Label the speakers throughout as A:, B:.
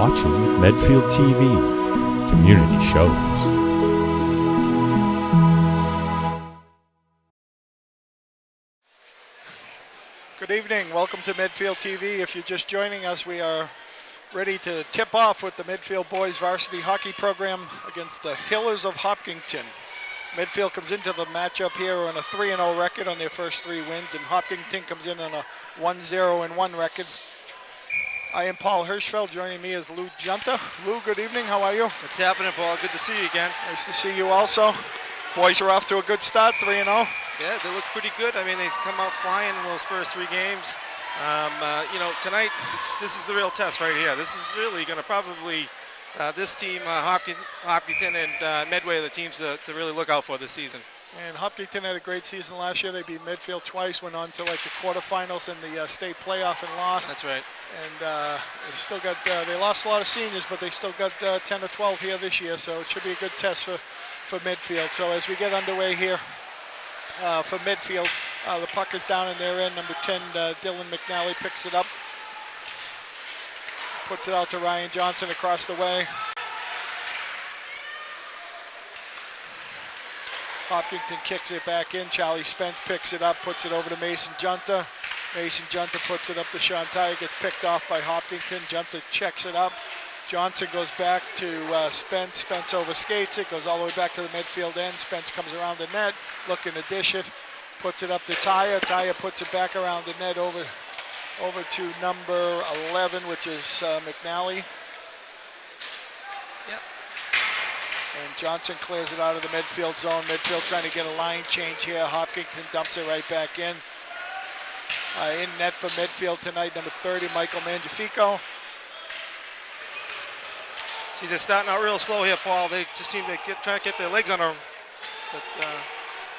A: watching Medfield TV, community shows.
B: Good evening. Welcome to Medfield TV. If you're just joining us, we are ready to tip off with the Medfield boys varsity hockey program against the Hillers of Hopkinton. Medfield comes into the matchup here on a 3-0 record on their first 3 wins, and Hopkinton comes in on a 1-0-1 record. I am Paul Hirschfeld. Joining me is Lou Junta. Lou, good evening. How are you?
C: What's happening, Paul? Good to see you again.
B: Nice to see you also. Boys are off to a good start, 3-0.
C: Yeah, they look pretty good. I mean, they come out flying in those first 3 games. Tonight, this is the real test right here. This is really going to probably, this team, Hopkinton and Medway are the teams to really look out for this season.
B: And Hopkinton had a great season last year. They beat Medfield twice, went on to like the quarterfinals in the state playoff and lost.
C: That's right.
B: And they still got, they lost a lot of seniors, but they still got 10 or 12 here this year, so it should be a good test for Medfield. So as we get underway here for Medfield, the puck is down in their end. Number 10, Dylan McNally picks it up. Puts it out to Ryan Johnson across the way. Hopkinton kicks it back in. Charlie Spence picks it up, puts it over to Mason Junta. Mason Junta puts it up to Sean Tyer, gets picked off by Hopkinton. Junta checks it up. Johnson goes back to Spence. Spence overskates it, goes all the way back to the midfield end. Spence comes around the net, looking to dish it, puts it up to Tyer. Tyer puts it back around the net over to number 11, which is McNally.
C: Yep.
B: And Johnson clears it out of the midfield zone. Midfield trying to get a line change here. Hopkinton dumps it right back in. In net for Medfield tonight, number 30, Michael Mangiafico.
C: See, they're starting out real slow here, Paul. They just seem to try to get their legs under them. But,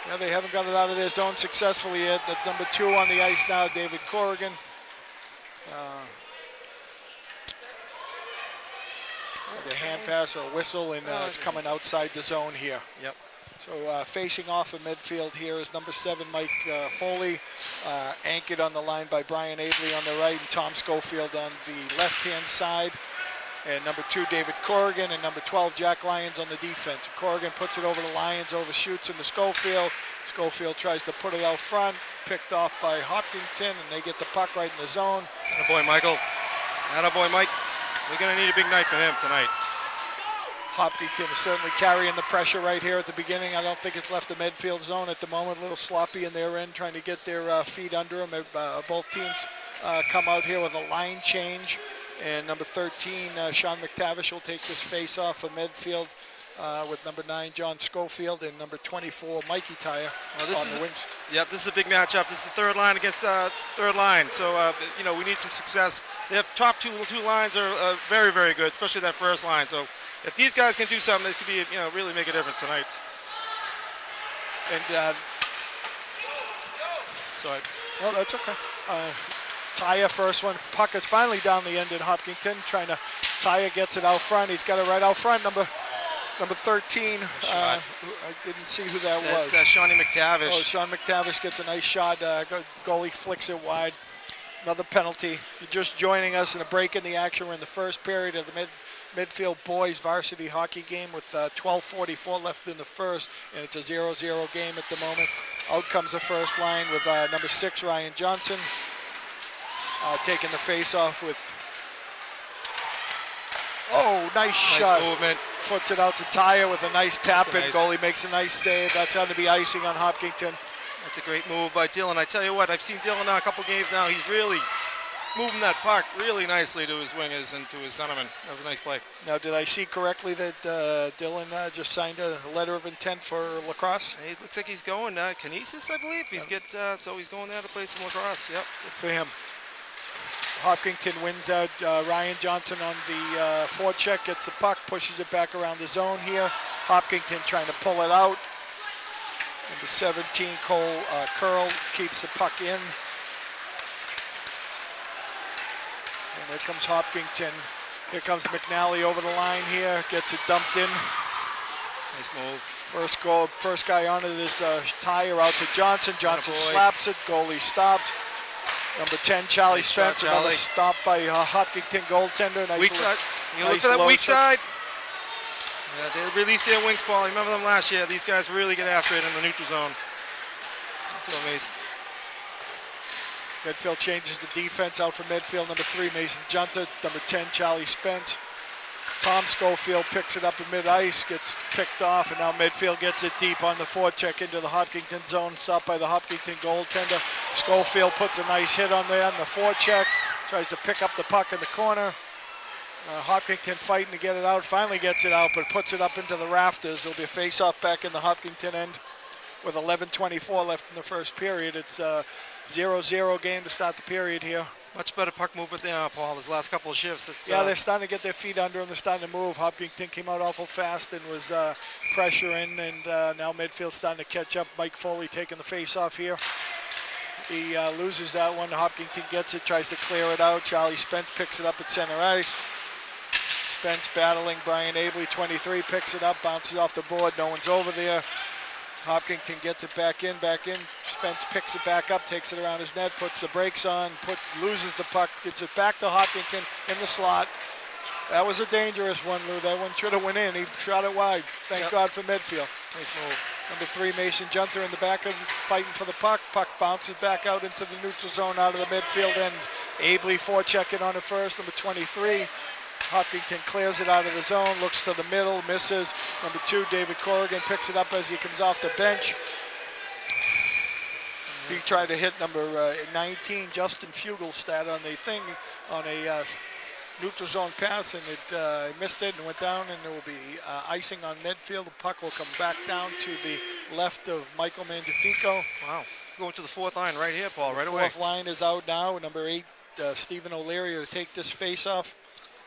B: yeah, they haven't got it out of their zone successfully yet. The number 2 on the ice now, David Corrigan. Like a hand pass or a whistle, and it's coming outside the zone here.
C: Yep.
B: So facing off of midfield here is number 7, Mike Foley, anchored on the line by Brian Avery on the right, and Tom Schofield on the left-hand side. And number 2, David Corrigan, and number 12, Jack Lyons on the defense. Corrigan puts it over to Lyons, overshoots into Schofield. Schofield tries to put it out front, picked off by Hopkinton, and they get the puck right in the zone.
C: Attaboy, Michael. Attaboy, Mike. We're going to need a big night for him tonight.
B: Hopkinton is certainly carrying the pressure right here at the beginning. I don't think it's left the midfield zone at the moment. A little sloppy in their end, trying to get their feet under them. Both teams come out here with a line change. And number 13, Sean McTavish will take this face-off for Medfield with number 9, John Schofield, and number 24, Mikey Tyer on the wings.
C: Yep, this is a big matchup. This is the third line against third line. So, we need some success. They have top two lines are very, very good, especially that first line. So if these guys can do something, this could be, really make a difference tonight.
B: And,
C: sorry.
B: Well, that's okay. Tyer first one. Puck is finally down the end in Hopkinton. Tyer gets it out front. He's got it right out front. Number 13. I didn't see who that was.
C: That's Shawnee McTavish.
B: Oh, Sean McTavish gets a nice shot. Goalie flicks it wide. Another penalty. If you're just joining us in a break in the action, we're in the first period of the Medfield boys varsity hockey game with 12:44 left in the first, and it's a 0-0 game at the moment. Out comes the first line with number 6, Ryan Johnson. Taking the face-off with, nice shot.
C: Nice movement.
B: Puts it out to Tyer with a nice tap-in.
C: Nice.
B: Goalie makes a nice save. That's going to be icing on Hopkinton.
C: That's a great move by Dylan. I tell you what, I've seen Dylan now a couple games now. He's really moving that puck really nicely to his wingers and to his centerman. That was a nice play.
B: Now, did I see correctly that Dylan just signed a letter of intent for lacrosse?
C: It looks like he's going Kinesis, I believe. So he's going there to play some lacrosse. Yep.
B: Good for him. Hopkinton wins out. Ryan Johnson on the forecheck, gets the puck, pushes it back around the zone here. Hopkinton trying to pull it out. Number 17, Cole Curl, keeps the puck in. And here comes Hopkinton. Here comes McNally over the line here, gets it dumped in.
C: Nice move.
B: First guy on it is Tyer out to Johnson. Johnson slaps it, goalie stops. Number 10, Charlie
C: Nice shot,
B: Spence. Another
C: Charlie.
B: stop by Hopkinton goaltender. Nice
C: Weak side. You look
B: nice
C: at that
B: low
C: weak
B: check.
C: side. Yeah, they released their wings, Paul. Remember them last year? These guys really get after it in the neutral zone. That's amazing.
B: Medfield changes the defense out for Medfield. Number 3, Mason Junta. Number 10, Charlie Spence. Tom Schofield picks it up in mid-ice, gets picked off, and now Medfield gets it deep on the forecheck into the Hopkinton zone, stopped by the Hopkinton goaltender. Schofield puts a nice hit on there on the forecheck, tries to pick up the puck in the corner. Hopkinton fighting to get it out, finally gets it out, but puts it up into the rafters. There'll be a face-off back in the Hopkinton end with 11:24 left in the first period. It's a 0-0 game to start the period here.
C: Much better puck movement there, Paul, these last couple of shifts.
B: Yeah, they're starting to get their feet under them. They're starting to move. Hopkinton came out awful fast and was pressuring, and now Medfield's starting to catch up. Mike Foley taking the face-off here. He loses that one. Hopkinton gets it, tries to clear it out. Charlie Spence picks it up at center ice. Spence battling Brian Abley, 23, picks it up, bounces off the board. No one's over there. Hopkinton gets it back in. Spence picks it back up, takes it around his net, puts the brakes on, loses the puck, gets it back to Hopkinton in the slot. That was a dangerous one, Lou. That one should have went in. He shot it wide. Thank God for Medfield.
C: Nice move.
B: Number 3, Mason Junta in the back of fighting for the puck. Puck bounces back out into the neutral zone out of the midfield end. Abley forechecking on it first, number 23. Hopkinton clears it out of the zone, looks to the middle, misses. Number 2, David Corrigan picks it up as he comes off the bench. He tried to hit number 19, Justin Fugelstad, on the thing, on a neutral zone pass, and it missed it and went down, and there will be icing on Medfield. The puck will come back down to the left of Michael Mangiafico.
C: Wow. Going to the fourth line right here, Paul, right away.
B: Fourth line is out now. Number 8, Stephen O'Leary will take this face-off.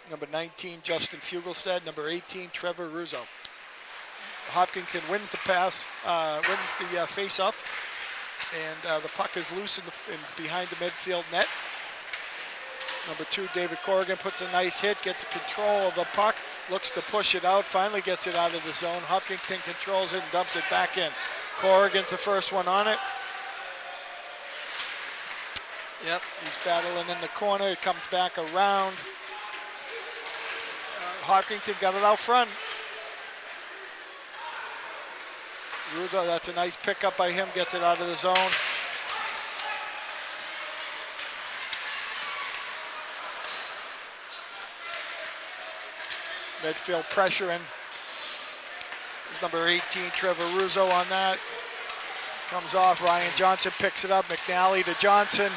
B: Number 19, Justin Fugelstad. Number 18, Trevor Russo. Hopkinton wins the pass, wins the face-off, and the puck is loose in behind the midfield net. Number 2, David Corrigan puts a nice hit, gets control of the puck, looks to push it out, finally gets it out of the zone. Hopkinton controls it and dumps it back in. Corrigan's the first one on it.
C: Yep.
B: He's battling in the corner. It comes back around. Hopkinton got it out front. Ruzo, that's a nice pickup by him, gets it out of the zone. Medfield pressuring. There's number 18, Trevor Russo on that. Comes off, Ryan Johnson picks it up, McNally to Johnson.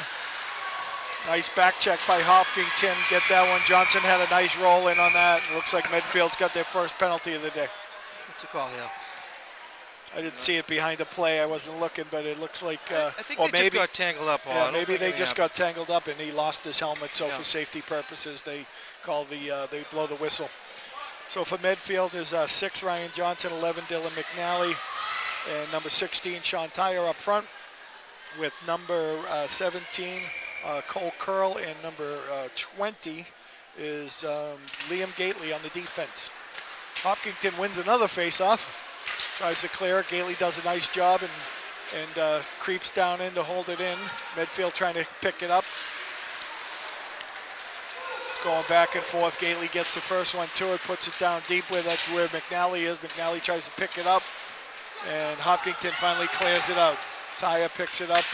B: Nice back check by Hopkinton, get that one. Johnson had a nice roll in on that. It looks like Medfield's got their first penalty of the day.
C: What's the call here?
B: I didn't see it behind the play, I wasn't looking, but it looks like,
C: I think they just got tangled up, Paul.
B: Yeah, maybe they just got tangled up and he lost his helmet, so for safety purposes, they call they blow the whistle. So for Medfield is 6, Ryan Johnson, 11, Dylan McNally, and number 16, Sean Tyre up front, with number 17, Cole Curl, and number 20 is Liam Gately on the defense. Hopkinton wins another face-off, tries to clear it. Gately does a nice job and creeps down in to hold it in. Medfield trying to pick it up. Going back and forth. Gately gets the first one to it, puts it down deep where that's where McNally is. McNally tries to pick it up, and Hopkinton finally clears it out. Tyre picks it up.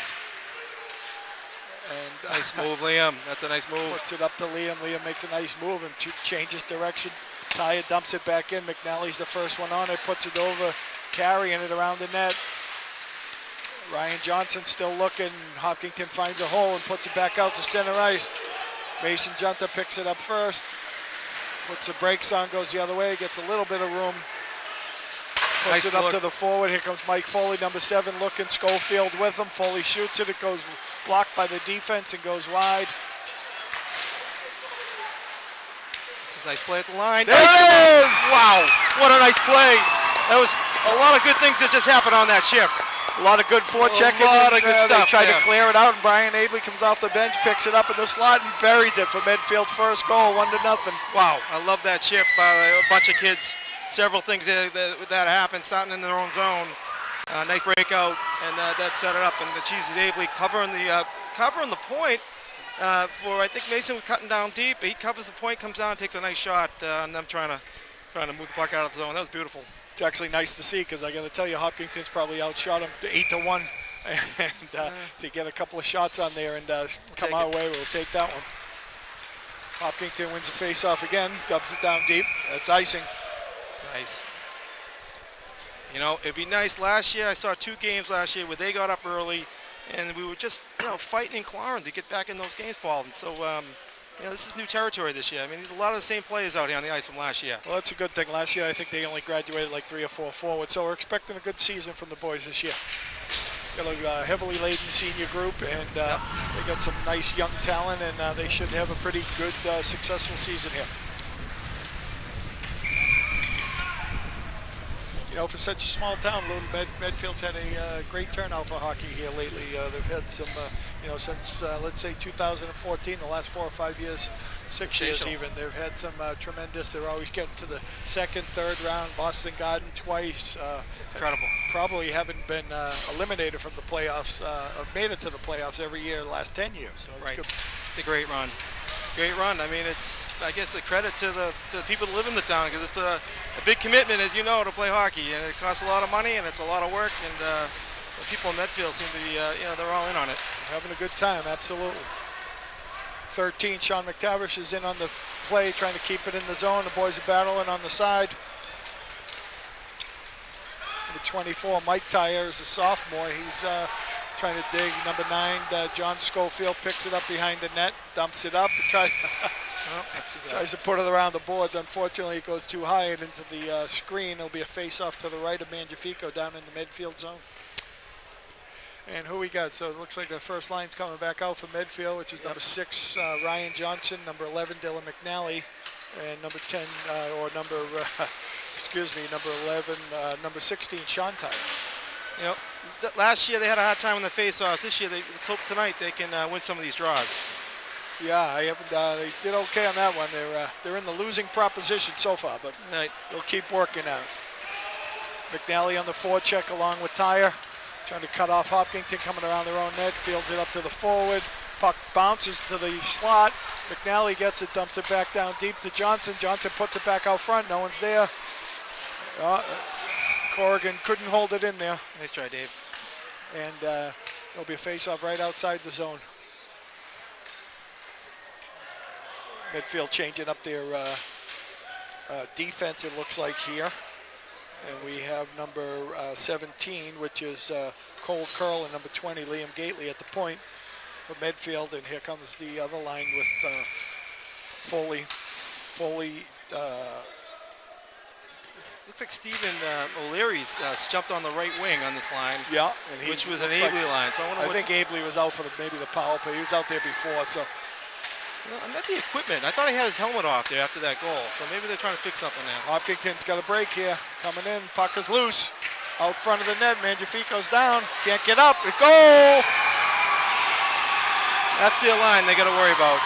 B: And
C: nice move, Liam. That's a nice move.
B: Puts it up to Liam. Liam makes a nice move and changes direction. Tyre dumps it back in. McNally's the first one on it, puts it over, carrying it around the net. Ryan Johnson still looking. Hopkinton finds a hole and puts it back out to center ice. Mason Junta picks it up first, puts the brakes on, goes the other way, gets a little bit of room. Puts it up to the forward. Here comes Mike Foley, number 7, looking. Schofield with him. Foley shoots it. It goes blocked by the defense and goes wide.
C: It's a nice play at the line.
B: There it is!
C: Wow, what a nice play. That was a lot of good things that just happened on that shift.
B: A lot of good forechecking.
C: A lot of good stuff.
B: They tried to clear it out, and Brian Abley comes off the bench, picks it up in the slot, and buries it for Medfield's first goal, 1-0.
C: Wow, I love that shift by a bunch of kids. Several things that happened, starting in their own zone. Nice breakout, and that set it up. And the Jesus Abley covering covering the point for, I think Mason was cutting down deep. He covers the point, comes down, and takes a nice shot on them trying to move the puck out of the zone. That was beautiful.
B: It's actually nice to see because I got to tell you, Hopkinton's probably outshot him 8-1, and to get a couple of shots on there and come our way, we'll take that one. Hopkinton wins the face-off again, dubs it down deep. That's icing.
C: Nice. You know, it'd be nice. Last year, I saw 2 games last year where they got up early, and we were just, fighting and clawing to get back in those games, Paul. And so, this is new territory this year. I mean, there's a lot of the same players out here on the ice from last year.
B: Well, that's a good thing. Last year, I think they only graduated like 3 or 4 forwards, so we're expecting a good season from the boys this year. Got a heavily laden senior group, and they got some nice young talent, and they should have a pretty good, successful season here. For such a small town, little Medfield's had a great turnout for hockey here lately. They've had some, since let's say 2014, the last 4 or 5 years, 6 years even, they've had some tremendous. They're always getting to the second, third round. Boston Garden twice.
C: Incredible.
B: Probably haven't been eliminated from the playoffs. Made it to the playoffs every year the last 10 years. So it's good.
C: It's a great run. Great run. I mean, it's, I guess, a credit to the people that live in the town, because it's a big commitment, as you know, to play hockey, and it costs a lot of money and it's a lot of work. And the people in Medfield seem to be, they're all in on it.
B: Having a good time, absolutely. 13, Sean McTavish is in on the play, trying to keep it in the zone. The boys are battling on the side. Number 24, Mike Tyre is a sophomore. He's trying to dig. Number 9, John Schofield picks it up behind the net, dumps it up, and tries to put it around the boards. Unfortunately, it goes too high and into the screen. It'll be a face-off to the right of Mangiafico down in the midfield zone. And who we got? So it looks like the first line's coming back out for Medfield, which is number 6, Ryan Johnson, number 11, Dylan McNally, and number 10, number 11, number 16, Sean Tyre.
C: Last year they had a hard time on the face-offs. This year, let's hope tonight they can win some of these draws.
B: Yeah, they did okay on that one. They're in the losing proposition so far, but they'll keep working at it. McNally on the forecheck along with Tyre, trying to cut off Hopkinton, coming around their own net, fields it up to the forward. Puck bounces to the slot. McNally gets it, dumps it back down deep to Johnson. Johnson puts it back out front. No one's there. Corrigan couldn't hold it in there.
C: Nice try, Dave.
B: And there'll be a face-off right outside the zone. Medfield changing up their defense, it looks like here. And we have number 17, which is Cole Curl, and number 20, Liam Gately at the point for Medfield. And here comes the other line with Foley.
C: Looks like Stephen O'Leary's jumped on the right wing on this line.
B: Yeah,
C: which was an Abley line. So
B: I think Abley was out for maybe the power play. He was out there before, so.
C: It might be equipment. I thought he had his helmet off there after that goal, so maybe they're trying to fix something now.
B: Hopkinton's got a break here. Coming in, puck is loose. Out front of the net, Mangiafico's down. Can't get up. A goal!
C: That's their line they got to worry about.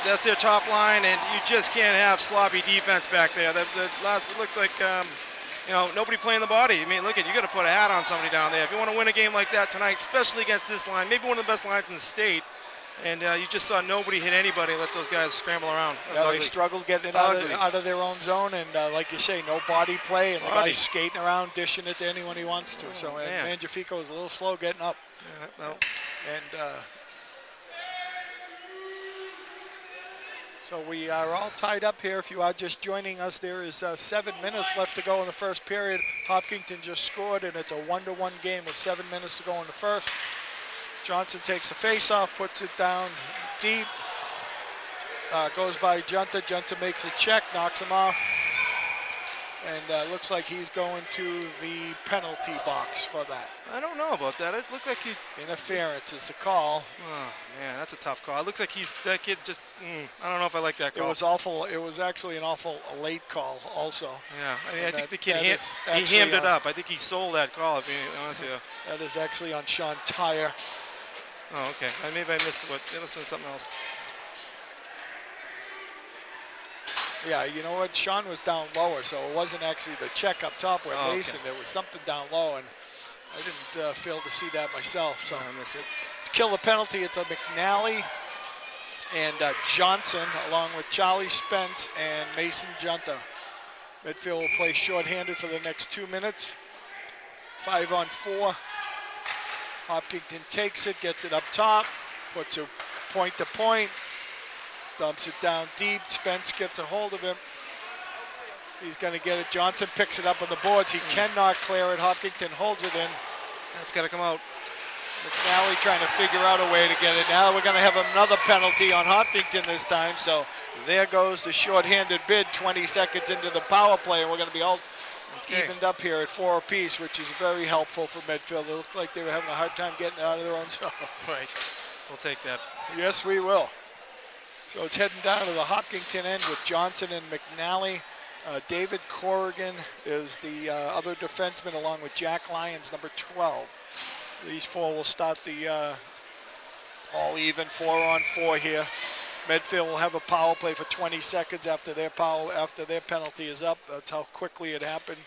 C: That's their top line, and you just can't have sloppy defense back there. It looked like nobody playing the body. I mean, you got to put a hat on somebody down there if you want to win a game like that tonight, especially against this line, maybe one of the best lines in the state. And you just saw nobody hit anybody, let those guys scramble around.
B: They struggled getting it out of their own zone, and like you say, no body play, and the guy's skating around, dishing it to anyone he wants to. So Mangiafico is a little slow getting up. So we are all tied up here. If you are just joining us, there is 7 minutes left to go in the first period. Hopkinton just scored, and it's a 1-1 game with 7 minutes to go in the first. Johnson takes a face-off, puts it down deep, goes by Junta. Junta makes a check, knocks him off, and looks like he's going to the penalty box for that.
C: I don't know about that. It looked like he...
B: Interference is the call.
C: Oh, man, that's a tough call. It looks like that kid just... I don't know if I like that call.
B: It was awful. It was actually an awful late call also.
C: Yeah, I mean, I think the kid he hammed it up. I think he sold that call, if you honest with you.
B: That is actually on Sean Tyre.
C: Oh, okay. Maybe I missed what. It must have been something else.
B: Yeah, you know what? Sean was down lower, so it wasn't actually the check up top where Mason. There was something down low, and I didn't fail to see that myself. So
C: I missed it.
B: kill the penalty. It's a McNally and Johnson, along with Charlie Spence and Mason Junta. Medfield will play shorthanded for the next 2 minutes. 5-on-4. Hopkinton takes it, gets it up top, puts it point to point, dumps it down deep. Spence gets a hold of him. He's going to get it. Johnson picks it up on the boards. He cannot clear it. Hopkinton holds it in.
C: That's got to come out.
B: McNally trying to figure out a way to get it. Now we're going to have another penalty on Hopkinton this time. So there goes the shorthanded bid 20 seconds into the power play. And we're going to be all evened up here at 4 apiece, which is very helpful for Medfield. It looked like they were having a hard time getting it out of their own zone.
C: Right. We'll take that.
B: Yes, we will. So it's heading down to the Hopkinton end with Johnson and McNally. David Corrigan is the other defenseman, along with Jack Lyons, number 12. These four will start the all even 4-on-4 here. Medfield will have a power play for 20 seconds after their penalty is up. That's how quickly it happened.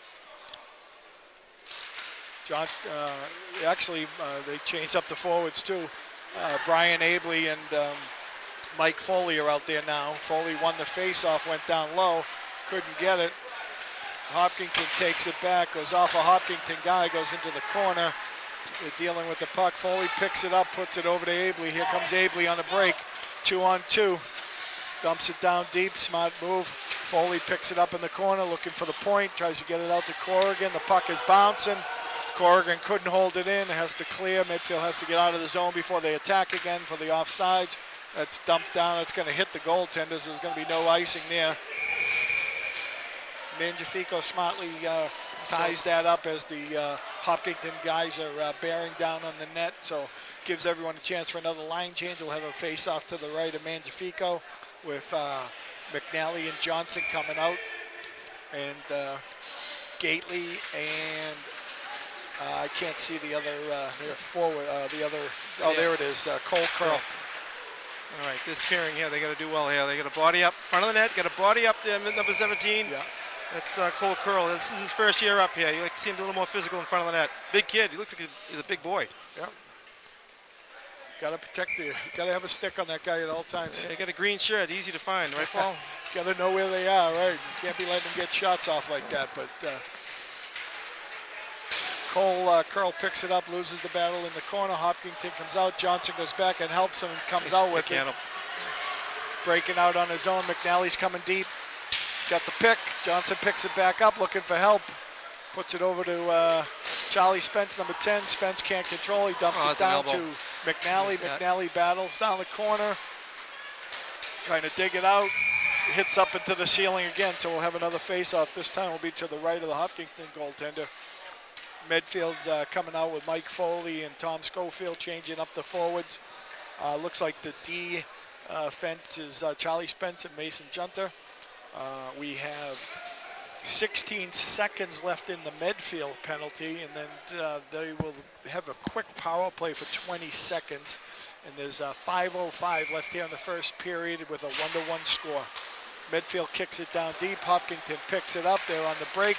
B: They changed up the forwards too. Brian Abley and Mike Foley are out there now. Foley won the face-off, went down low, couldn't get it. Hopkinton takes it back, goes off a Hopkinton guy, goes into the corner. They're dealing with the puck. Foley picks it up, puts it over to Abley. Here comes Abley on the break. 2-on-2. Dumps it down deep, smart move. Foley picks it up in the corner, looking for the point, tries to get it out to Corrigan. The puck is bouncing. Corrigan couldn't hold it in, has to clear. Midfield has to get out of the zone before they attack again for the offsides. That's dumped down, it's gonna hit the goaltenders. There's gonna be no icing there. Mangiafico smartly ties that up as the Hopkinton guys are bearing down on the net, so gives everyone a chance for another line change. We'll have a face-off to the right of Mangiafico with McNally and Johnson coming out, and Gately and I can't see the other forward. There it is, Cole Curl.
C: All right, this pairing here, they got to do well here. They got a body up front of the net, got a body up there, number 17.
B: Yeah.
C: That's Cole Curl. This is his first year up here. You like to see him a little more physical in front of the net. Big kid. He looks like he's a big boy.
B: Yeah. Got to protect got to have a stick on that guy at all times.
C: Yeah, he got a green shirt. Easy to find, right, Paul?
B: Got to know where they are, right? You can't be letting them get shots off like that. But Cole Curl picks it up, loses the battle in the corner. Hopkinton comes out. Johnson goes back and helps him and comes out with it. Breaking out on his own. McNally's coming deep. Got the pick. Johnson picks it back up, looking for help. Puts it over to Charlie Spence, number 10. Spence can't control. He dumps it down to McNally. McNally battles down the corner, trying to dig it out. Hits up into the ceiling again, so we'll have another face-off. This time will be to the right of the Hopkinton goaltender. Medfield's coming out with Mike Foley and Tom Schofield changing up the forwards. Looks like the D fence is Charlie Spence and Mason Junta. We have 16 seconds left in the Medfield penalty, and then they will have a quick power play for 20 seconds. And there's 5:05 left here in the first period with a 1-1 score. Medfield kicks it down deep. Hopkinton picks it up. They're on the break.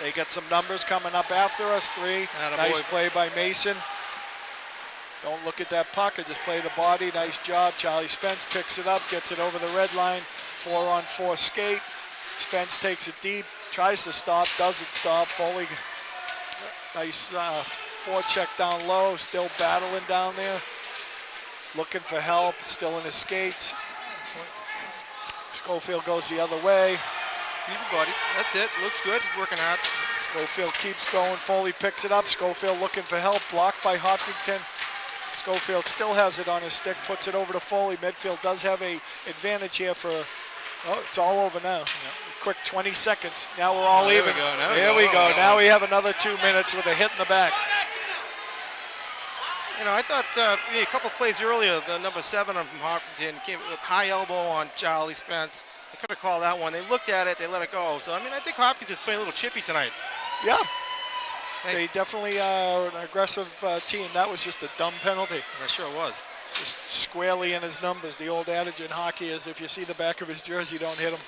B: They get some numbers coming up after us. 3. Nice play by Mason. Don't look at that puck. I just play the body. Nice job. Charlie Spence picks it up, gets it over the red line. 4-on-4 skate. Spence takes it deep, tries to stop, doesn't stop. Foley, nice forecheck down low, still battling down there. Looking for help, still in his skates. Schofield goes the other way.
C: He's a body. That's it. Looks good. He's working hard.
B: Schofield keeps going. Foley picks it up. Schofield looking for help. Blocked by Hopkinton. Schofield still has it on his stick. Puts it over to Foley. Medfield does have a advantage here for. Oh, it's all over now. Quick 20 seconds. Now we're all even. There we go. Now we have another 2 minutes with a hit in the back.
C: You know, I thought a couple plays earlier, the number 7 from Hopkinton came with high elbow on Charlie Spence. They could have called that one. They looked at it, they let it go. So, I mean, I think Hopkinton's playing a little chippy tonight.
B: Yeah. They definitely are an aggressive team. That was just a dumb penalty.
C: That sure was.
B: Just squarely in his numbers. The old adage in hockey is if you see the back of his jersey, don't hit him.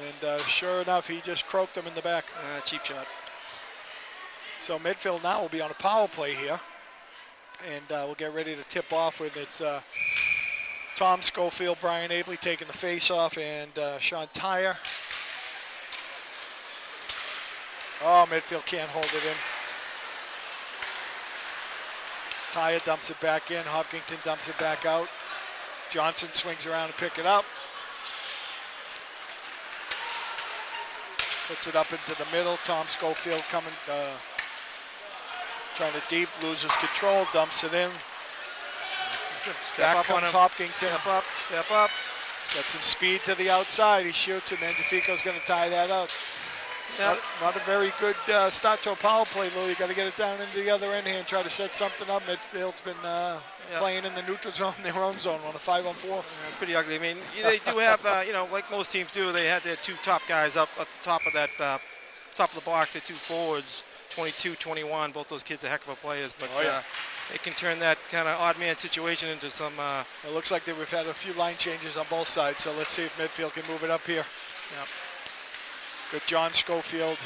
B: And sure enough, he just croaked him in the back.
C: Cheap shot.
B: So Medfield now will be on a power play here. And we'll get ready to tip off with it. Tom Schofield, Brian Abley taking the face-off, and Sean Tyre. Oh, Medfield can't hold it in. Tyre dumps it back in. Hopkinton dumps it back out. Johnson swings around and pick it up. Puts it up into the middle. Tom Schofield coming, trying to deep, loses control, dumps it in. Back comes Hopkinton.
C: Step up, step up.
B: He's got some speed to the outside. He shoots, and Mangiafico's going to tie that up.
C: Yep.
B: Not a very good start to a power play, Lou. You got to get it down into the other end here and try to set something up. Midfield's been playing in the neutral zone, their own zone, on a 5-on-4.
C: Yeah, it's pretty ugly. I mean, they do have, like most teams do, they had their 2 top guys up at the top of that, top of the box. Their 2 forwards, 22, 21. Both those kids are heck of a players, but they can turn that kind of odd man situation into some.
B: It looks like we've had a few line changes on both sides, so let's see if Medfield can move it up here.
C: Yep.
B: Good John Schofield,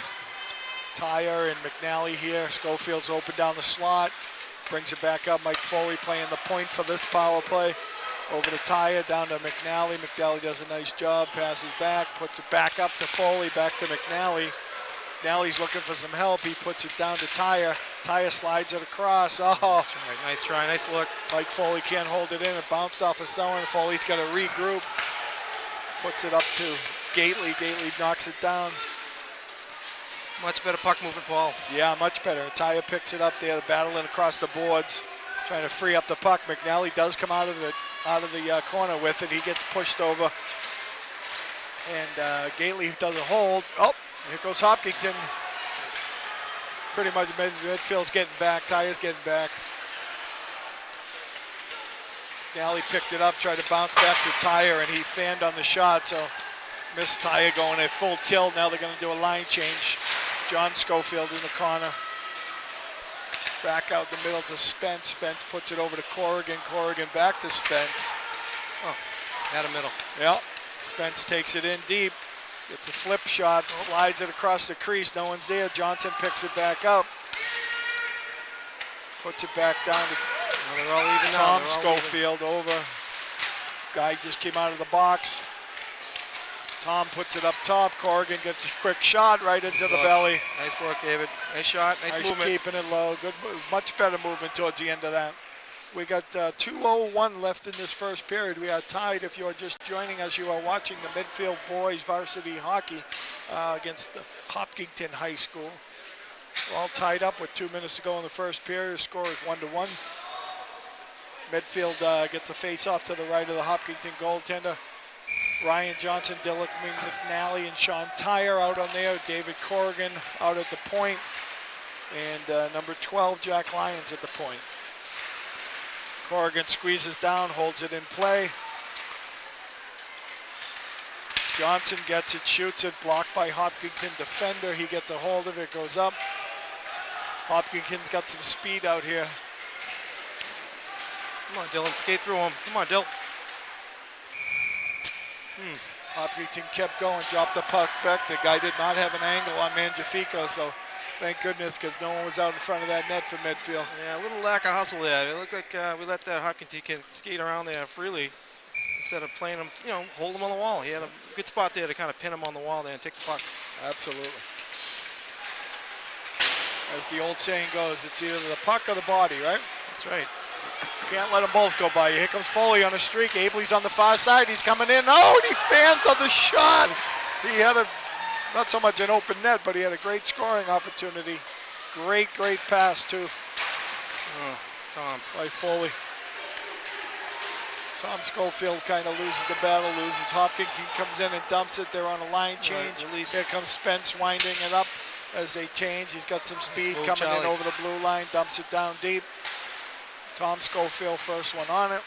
B: Tyre, and McNally here. Schofield's open down the slot, brings it back up. Mike Foley playing the point for this power play. Over to Tyre, down to McNally. McNally does a nice job, passes back, puts it back up to Foley, back to McNally. McNally's looking for some help. He puts it down to Tyre. Tyre slides it across. Oh,
C: nice try, nice look.
B: Mike Foley can't hold it in. It bounced off of someone. Foley's got to regroup. Puts it up to Gately. Gately knocks it down.
C: Much better puck movement, Paul.
B: Yeah, much better. Tyre picks it up there, battling across the boards, trying to free up the puck. McNally does come out of the corner with it. He gets pushed over, and Gately does a hold. Oh, here goes Hopkinton. Pretty much Medfield's getting back. Tyre's getting back. McNally picked it up, tried to bounce back to Tyre, and he fanned on the shot, so missed. Tyre going at full tilt. Now they're going to do a line change. John Schofield in the corner. Back out the middle to Spence. Spence puts it over to Corrigan. Corrigan back to Spence.
C: Oh, out of middle.
B: Yeah. Spence takes it in deep. Gets a flip shot. Slides it across the crease. No one's there. Johnson picks it back up. Puts it back down to
C: they're all even
B: Tom
C: now.
B: Schofield over. Guy just came out of the box. Tom puts it up top. Corrigan gets a quick shot right into the belly.
C: Nice look, David. Nice shot. Nice movement.
B: Keeping it low. Good, much better movement towards the end of that. We got 2:01 left in this first period. We are tied. If you are just joining us, you are watching the Medfield boys varsity hockey against Hopkinton High School. We're all tied up with 2 minutes to go in the first period. The score is 1-1. Medfield gets a face-off to the right of the Hopkinton goaltender. Ryan Johnson, Dylan McNally, and Sean Tyre out on there. David Corrigan out at the point. And number 12, Jack Lyons at the point. Corrigan squeezes down, holds it in play. Johnson gets it, shoots it, blocked by Hopkinton defender. He gets a hold of it, goes up. Hopkinton's got some speed out here.
C: Come on, Dylan, skate through him. Come on, Dylan.
B: Hopkinton kept going, dropped the puck back. The guy did not have an angle on Mangiafico, so thank goodness, because no one was out in front of that net for Medfield.
C: Yeah, a little lack of hustle there. It looked like we let that Hopkinton kid skate around there freely instead of playing him, hold him on the wall. He had a good spot there to kind of pin him on the wall there and take the puck.
B: Absolutely. As the old saying goes, it's either the puck or the body, right?
C: That's right.
B: Can't let them both go by you. Here comes Foley on a streak. Abley's on the far side. He's coming in. Oh, and he fans on the shot. He had not so much an open net, but he had a great scoring opportunity. Great pass, too.
C: Tom.
B: By Foley. Tom Schofield kind of loses the battle, loses. Hopkins comes in and dumps it. They're on a line change. Here comes Spence winding it up as they change. He's got some speed coming in over the blue line, dumps it down deep. Tom Schofield, first one on it.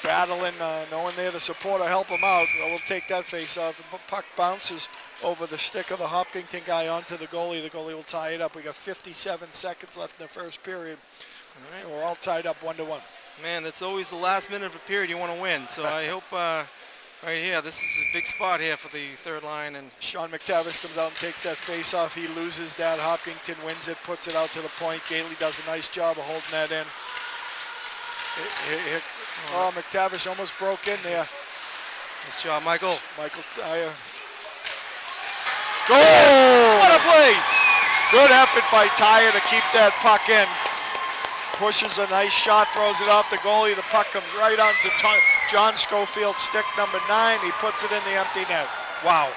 B: Battling, no one there to support or help him out. We'll take that face off. The puck bounces over the stick of the Hopkinton guy onto the goalie. The goalie will tie it up. We got 57 seconds left in the first period. All right, we're all tied up 1-1.
C: Man, that's always the last minute of a period you want to win. So I hope Right here, this is a big spot here for the third line, and
B: Sean McTavish comes out and takes that face off. He loses that. Hopkinton wins it, puts it out to the point. Gately does a nice job of holding that in. Oh, McTavish almost broke in there.
C: nice job, Michael.
B: Michael Tyre. Goal!
C: What a play!
B: Good effort by Tyre to keep that puck in. Pushes a nice shot, throws it off the goalie. The puck comes right onto John Schofield's stick, number 9. He puts it in the empty net. Wow.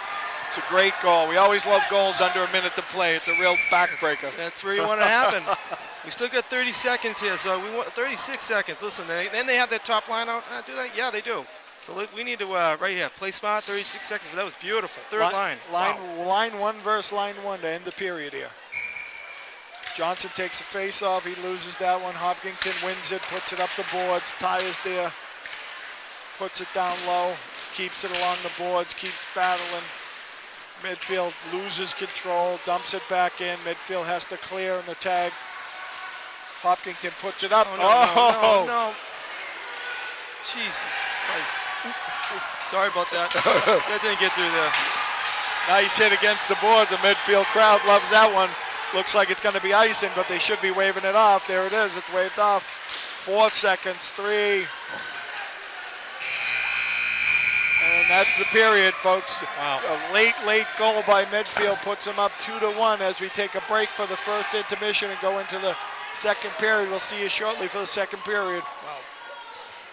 B: It's a great goal. We always love goals under a minute to play. It's a real backbreaker.
C: That's where you want to happen. We still got 30 seconds here, so we want 36 seconds. Listen, then they have their top line out. Do that? Yeah, they do. So we need to, right here, play smart, 36 seconds. But that was beautiful. Third line. Wow.
B: Line 1 versus line 1 to end the period here. Johnson takes a face off. He loses that one. Hopkinton wins it, puts it up the boards. Tyre's there. Puts it down low. Keeps it along the boards. Keeps battling. Medfield loses control. Dumps it back in. Medfield has to clear in the tag. Hopkinton puts it up.
C: Oh, no. Jesus Christ. Sorry about that. That didn't get through there.
B: Nice hit against the boards. The Medfield crowd loves that one. Looks like it's going to be icing, but they should be waving it off. There it is. It's waved off. 4 seconds. 3. And that's the period, folks.
C: Wow.
B: A late goal by Medfield puts them up 2-1 as we take a break for the first intermission and go into the second period. We'll see you shortly for the second period. Wow.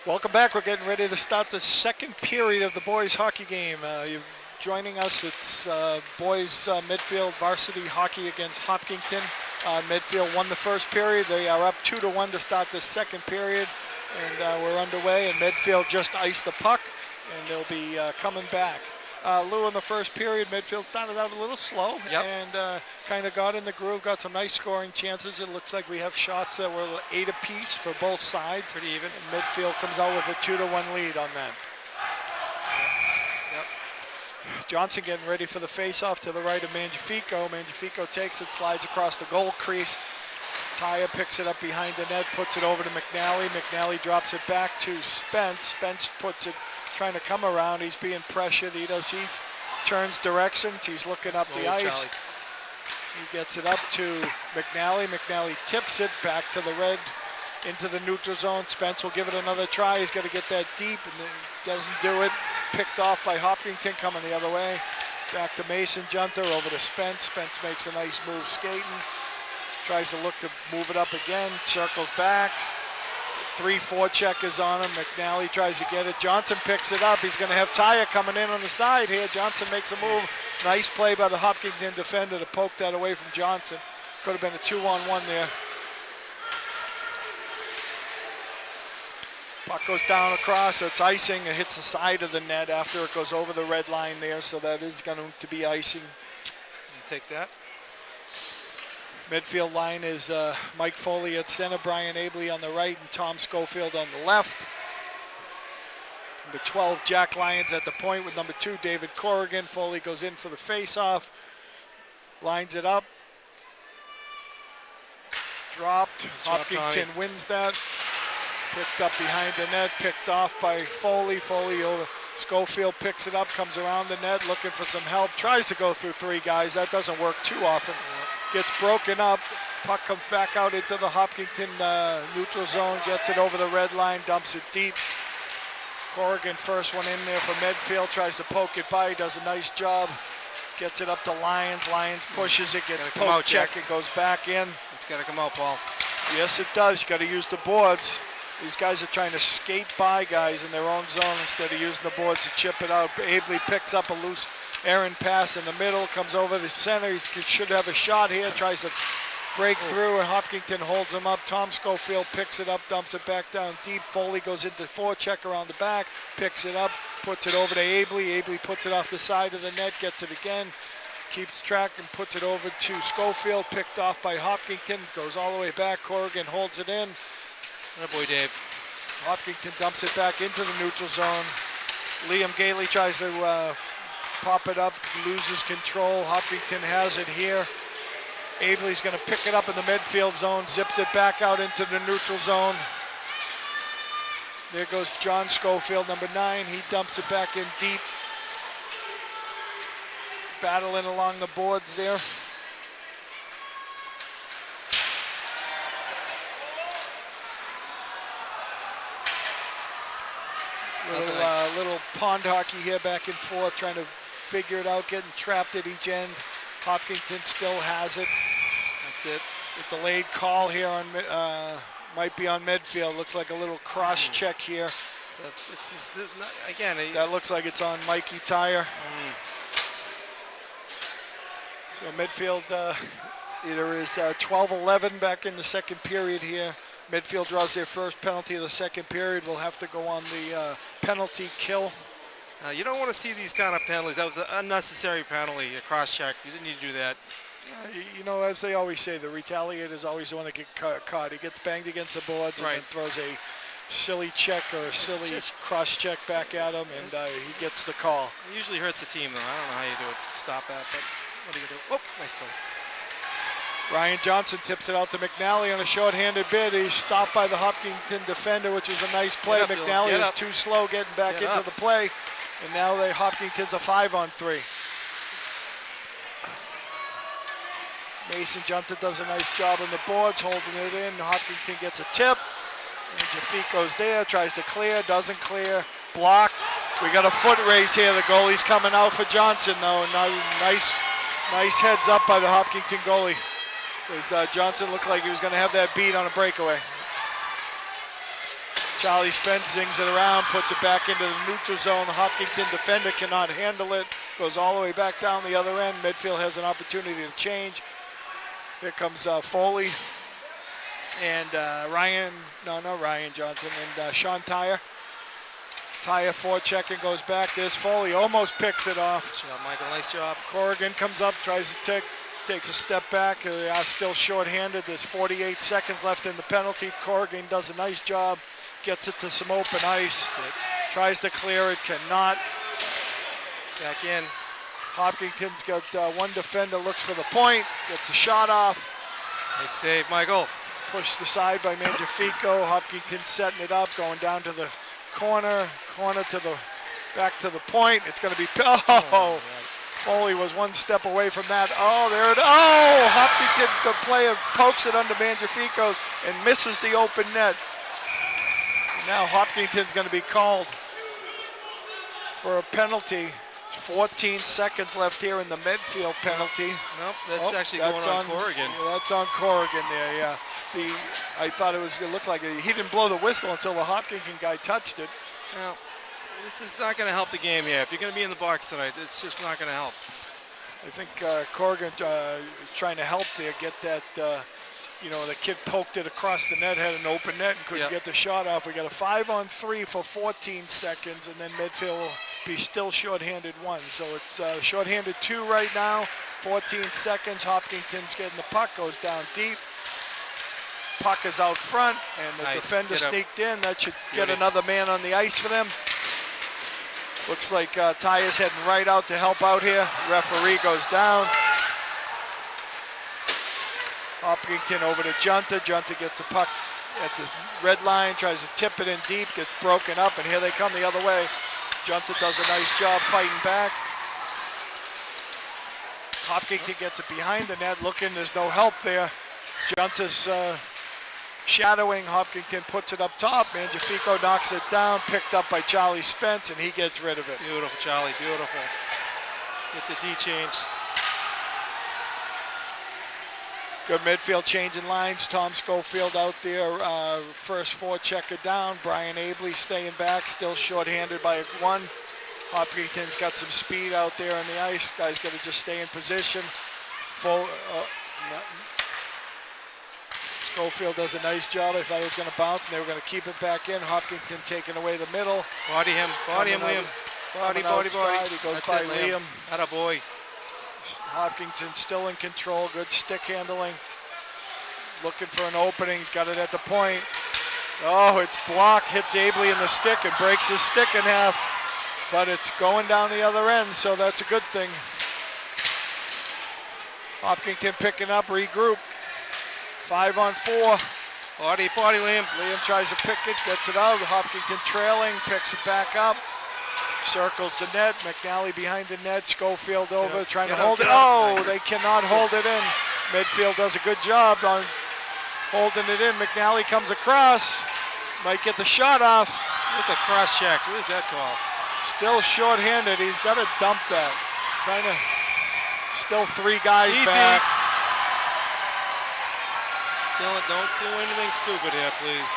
B: Welcome back. We're getting ready to start the second period of the boys hockey game. You're joining us. It's boys Medfield varsity hockey against Hopkinton. Medfield won the first period. They are up 2-1 to start the second period. And we're underway, and Medfield just iced the puck, and they'll be coming back. Lou, in the first period, Medfield started out a little slow and kind of got in the groove, got some nice scoring chances. It looks like we have shots that were 8 apiece for both sides.
C: Pretty even.
B: And Medfield comes out with a 2-1 lead on that. Johnson getting ready for the face-off to the right of Mangiafico. Mangiafico takes it, slides across the goal crease. Tyre picks it up behind the net, puts it over to McNally. McNally drops it back to Spence. Spence puts it, trying to come around. He's being pressured. He turns directions. He's looking up the ice.
C: Charlie.
B: He gets it up to McNally. McNally tips it back to the red, into the neutral zone. Spence will give it another try. He's got to get that deep, and then doesn't do it. Picked off by Hopkinton, coming the other way. Back to Mason Junter, over to Spence. Spence makes a nice move skating. Tries to look to move it up again. Circles back. 3-4 checkers on him. McNally tries to get it. Johnson picks it up. He's going to have Tyre coming in on the side here. Johnson makes a move. Nice play by the Hopkinton defender to poke that away from Johnson. Could have been a 2-on-1 there. Puck goes down across. It's icing. It hits the side of the net after it goes over the red line there, so that is going to be icing.
C: You take that.
B: Midfield line is Mike Foley at center, Brian Abley on the right, and Tom Schofield on the left. Number 12, Jack Lyons at the point with number 2, David Corrigan. Foley goes in for the face-off. Lines it up. Dropped. Hopkinton wins that. Picked up behind the net, picked off by Foley. Foley over. Schofield picks it up, comes around the net, looking for some help. Tries to go through 3 guys. That doesn't work too often. Gets broken up. Puck comes back out into the Hopkinton neutral zone. Gets it over the red line, dumps it deep. Corrigan, first one in there for Medfield. Tries to poke it by. Does a nice job. Gets it up to Lyons. Lyons pushes it. Gets poke check. It goes back in.
C: It's got to come out, Paul.
B: Yes, it does. You got to use the boards. These guys are trying to skate by guys in their own zone instead of using the boards to chip it out. Abley picks up a loose errant pass in the middle, comes over the center. He should have a shot here, tries to break through, and Hopkinton holds him up. Tom Schofield picks it up, dumps it back down deep. Foley goes into forecheck around the back, picks it up, puts it over to Abley. Abley puts it off the side of the net, gets it again, keeps track and puts it over to Schofield, picked off by Hopkinton, goes all the way back. Corrigan holds it in.
C: That boy, Dave.
B: Hopkinton dumps it back into the neutral zone. Liam Gately tries to pop it up, loses control. Hopkinton has it here. Abley's going to pick it up in the midfield zone, zips it back out into the neutral zone. There goes John Schofield, number 9. He dumps it back in deep. Battling along the boards there. Little pond hockey here, back and forth, trying to figure it out, getting trapped at each end. Hopkinton still has it.
C: That's it.
B: A delayed call here on might be on Medfield. Looks like a little cross check here.
C: Again,
B: that looks like it's on Mikey Tyre. So Medfield either is 12-11 back in the second period here. Medfield draws their first penalty of the second period. We'll have to go on the penalty kill.
C: You don't want to see these kind of penalties. That was an unnecessary penalty, a cross-check. You didn't need to do that.
B: You know, as they always say, the retaliator is always the one that gets caught. He gets banged against the boards and then throws a silly check or a silly cross-check back at him, and he gets the call.
C: It usually hurts the team, though. I don't know how you do it to stop that, but what do you do? Oh, nice play.
B: Ryan Johnson tips it out to McNally on a short-handed bid. He's stopped by the Hopkinton defender, which was a nice play. McNally is too slow getting back into the play, and now Hopkinton's a 5-on-3. Mason Junta does a nice job on the boards, holding it in. Hopkinton gets a tip. And Jafico's there, tries to clear, doesn't clear, blocked. We got a foot race here. The goalie's coming out for Johnson, though. Nice heads up by the Hopkinton goalie. Because Johnson looked like he was going to have that beat on a breakaway. Charlie Spence zings it around, puts it back into the neutral zone. The Hopkinton defender cannot handle it. Goes all the way back down the other end. Medfield has an opportunity to change. Here comes Foley and Ryan Johnson and Sean Tyre. Tyre forechecking, goes back. There's Foley, almost picks it off.
C: Good job, Michael, nice job.
B: Corrigan comes up, tries to takes a step back. They are still shorthanded. There's 48 seconds left in the penalty. Corrigan does a nice job, gets it to some open ice. Tries to clear it, cannot.
C: Back in.
B: Hopkinton's got one defender, looks for the point, gets a shot off.
C: Nice save, Michael.
B: Pushed aside by Mangiafico. Hopkinton setting it up, going down to the corner to the back to the point. It's going to be Foley was one step away from that. Hopkinton, the player pokes it under Mangiafico and misses the open net. Now Hopkinton's going to be called for a penalty. 14 seconds left here in the Medfield penalty.
C: Nope, that's actually going on Corrigan.
B: That's on Corrigan there, yeah. I thought it looked like he didn't blow the whistle until the Hopkinton guy touched it.
C: Well, this is not going to help the game here. If you're going to be in the box tonight, it's just not going to help.
B: I think Corrigan is trying to help there, get that, the kid poked it across the net, had an open net and couldn't get the shot off. We got a 5-on-3 for 14 seconds, and then Medfield will be still shorthanded 1. So it's shorthanded 2 right now, 14 seconds. Hopkinton's getting the puck, goes down deep. Puck is out front, and the defender sneaked in. That should get another man on the ice for them. Looks like Tyre's heading right out to help out here. Referee goes down. Hopkinton over to Junta. Junta gets the puck at the red line, tries to tip it in deep, gets broken up, and here they come the other way. Junta does a nice job fighting back. Hopkinton gets it behind the net, looking, there's no help there. Junta's shadowing. Hopkinton puts it up top. Mangiafico knocks it down, picked up by Charlie Spence, and he gets rid of it.
C: Beautiful, Charlie, beautiful. Get the D changed.
B: Good midfield changing lines. Tom Schofield out there, first forechecker down. Brian Abley staying back, still shorthanded by 1. Hopkinton's got some speed out there on the ice. Guy's got to just stay in position. Schofield does a nice job. I thought he was going to bounce, and they were going to keep it back in. Hopkinton taking away the middle.
C: Body him, Liam. Body.
B: He goes by Liam.
C: Atta boy.
B: Hopkinton still in control. Good stick handling. Looking for an opening. He's got it at the point. Oh, it's blocked. Hits Abley in the stick and breaks his stick in half. But it's going down the other end, so that's a good thing. Hopkinton picking up, regroup. 5-on-4.
C: Party, Liam.
B: Liam tries to pick it, gets it out. Hopkinton trailing, picks it back up. Circles the net. McNally behind the net. Schofield over, trying to hold it. Oh, nice. They cannot hold it in. Medfield does a good job on holding it in. McNally comes across. Might get the shot off.
C: It's a cross check. What is that call?
B: Still short-handed. He's got to dump that. He's trying to. Still 3 guys
C: Easy.
B: back.
C: Dylan, don't do anything stupid here, please.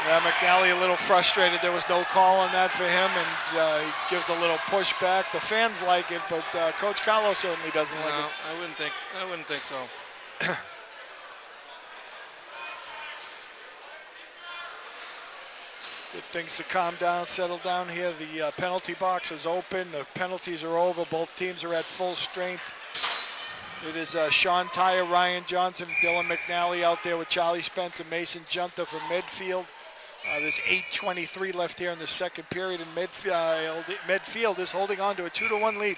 B: Yeah, McNally a little frustrated. There was no call on that for him, and he gives a little pushback. The fans like it, but Coach Carlo certainly doesn't like it.
C: I wouldn't think so.
B: Get things to calm down, settle down here. The penalty box is open. The penalties are over. Both teams are at full strength. It is Sean Tyre, Ryan Johnson, Dylan McNally out there with Charlie Spence and Mason Junta from Medfield. There's 8:23 left here in the second period, and Medfield is holding on to a 2-1 lead.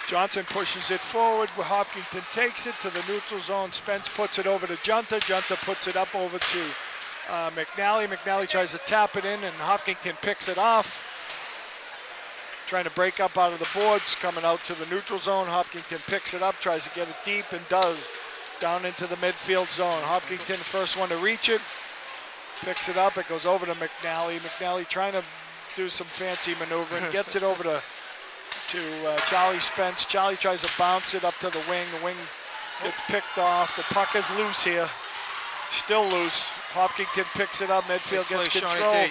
B: Johnson pushes it forward. Hopkinton takes it to the neutral zone. Spence puts it over to Junta. Junta puts it up over to McNally. McNally tries to tap it in, and Hopkinton picks it off. Trying to break up out of the boards, coming out to the neutral zone. Hopkinton picks it up, tries to get it deep, and does. Down into the midfield zone. Hopkinton, first one to reach it. Picks it up, it goes over to McNally. McNally trying to do some fancy maneuvering, gets it over to Charlie Spence. Charlie tries to bounce it up to the wing. The wing gets picked off. The puck is loose here. Still loose. Hopkinton picks it up. Medfield gets control.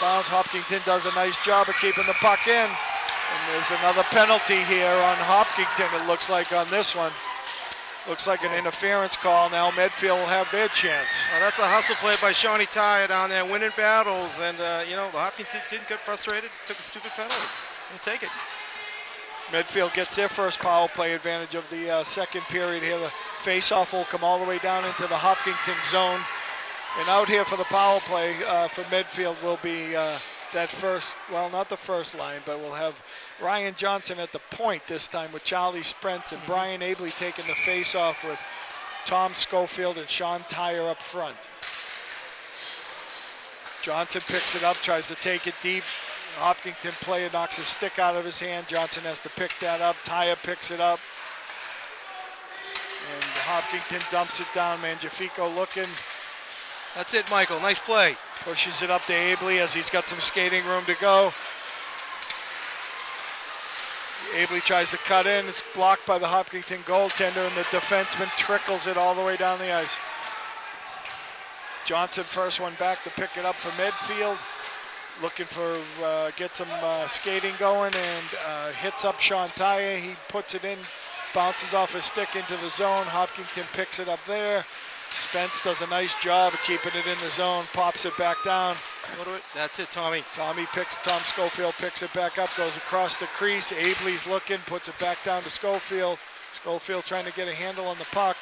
B: Bounce. Hopkinton does a nice job of keeping the puck in. And there's another penalty here on Hopkinton, it looks like, on this one. Looks like an interference call. Now Medfield will have their chance.
C: Well, that's a hustle play by Shawnee Tyre down there, winning battles. And, the Hopkinton didn't get frustrated, took a stupid penalty. We'll take it.
B: Medfield gets their first power play advantage of the second period here. The face-off will come all the way down into the Hopkinton zone. And out here for the power play for Medfield will be that first, well, not the first line, but we'll have Ryan Johnson at the point this time with Charlie Spence and Brian Abley taking the face-off with Tom Schofield and Sean Tyre up front. Johnson picks it up, tries to take it deep. Hopkinton player knocks a stick out of his hand. Johnson has to pick that up. Tyre picks it up. And Hopkinton dumps it down. Mangiafico looking.
C: That's it, Michael. Nice play.
B: Pushes it up to Abley as he's got some skating room to go. Abley tries to cut in. It's blocked by the Hopkinton goaltender, and the defenseman trickles it all the way down the ice. Johnson, first one back to pick it up for Medfield. Looking for, get some skating going, and hits up Sean Tyre. He puts it in, bounces off his stick into the zone. Hopkinton picks it up there. Spence does a nice job of keeping it in the zone, pops it back down.
C: That's it, Tommy.
B: Tom Schofield picks it back up, goes across the crease. Abley's looking, puts it back down to Schofield. Schofield trying to get a handle on the puck.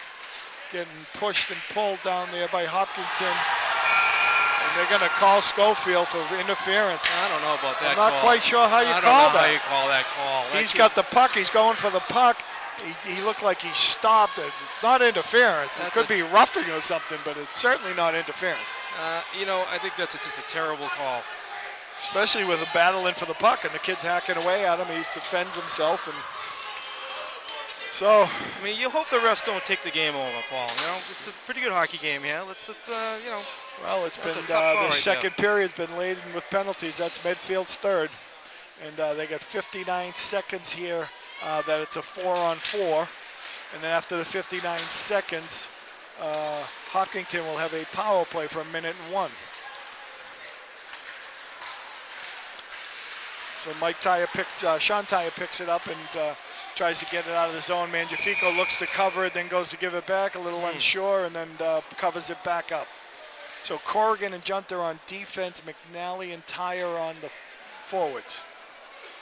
B: Getting pushed and pulled down there by Hopkinton. And they're going to call Schofield for interference.
C: I don't know about that
B: I'm not quite sure how you call that.
C: How you call that call.
B: He's got the puck, he's going for the puck. He looked like he stopped it. It's not interference. It could be roughing or something, but it's certainly not interference.
C: I think that's just a terrible call.
B: Especially with a battle in for the puck and the kid's hacking away at him. He defends himself. And so,
C: I mean, you hope the refs don't take the game over, Paul. It's a pretty good hockey game here. Well,
B: it's been the second period's been laden with penalties. That's Medfield's third. And they got 59 seconds here. That it's a 4-on-4, and then after the 59 seconds, Hopkinton will have a power play for 1:01. So Sean Tyre picks it up and tries to get it out of the zone. Mangiafico looks to cover it, then goes to give it back, a little unsure, and then covers it back up. So Corrigan and Junter on defense, McNally and Tyre on the forwards.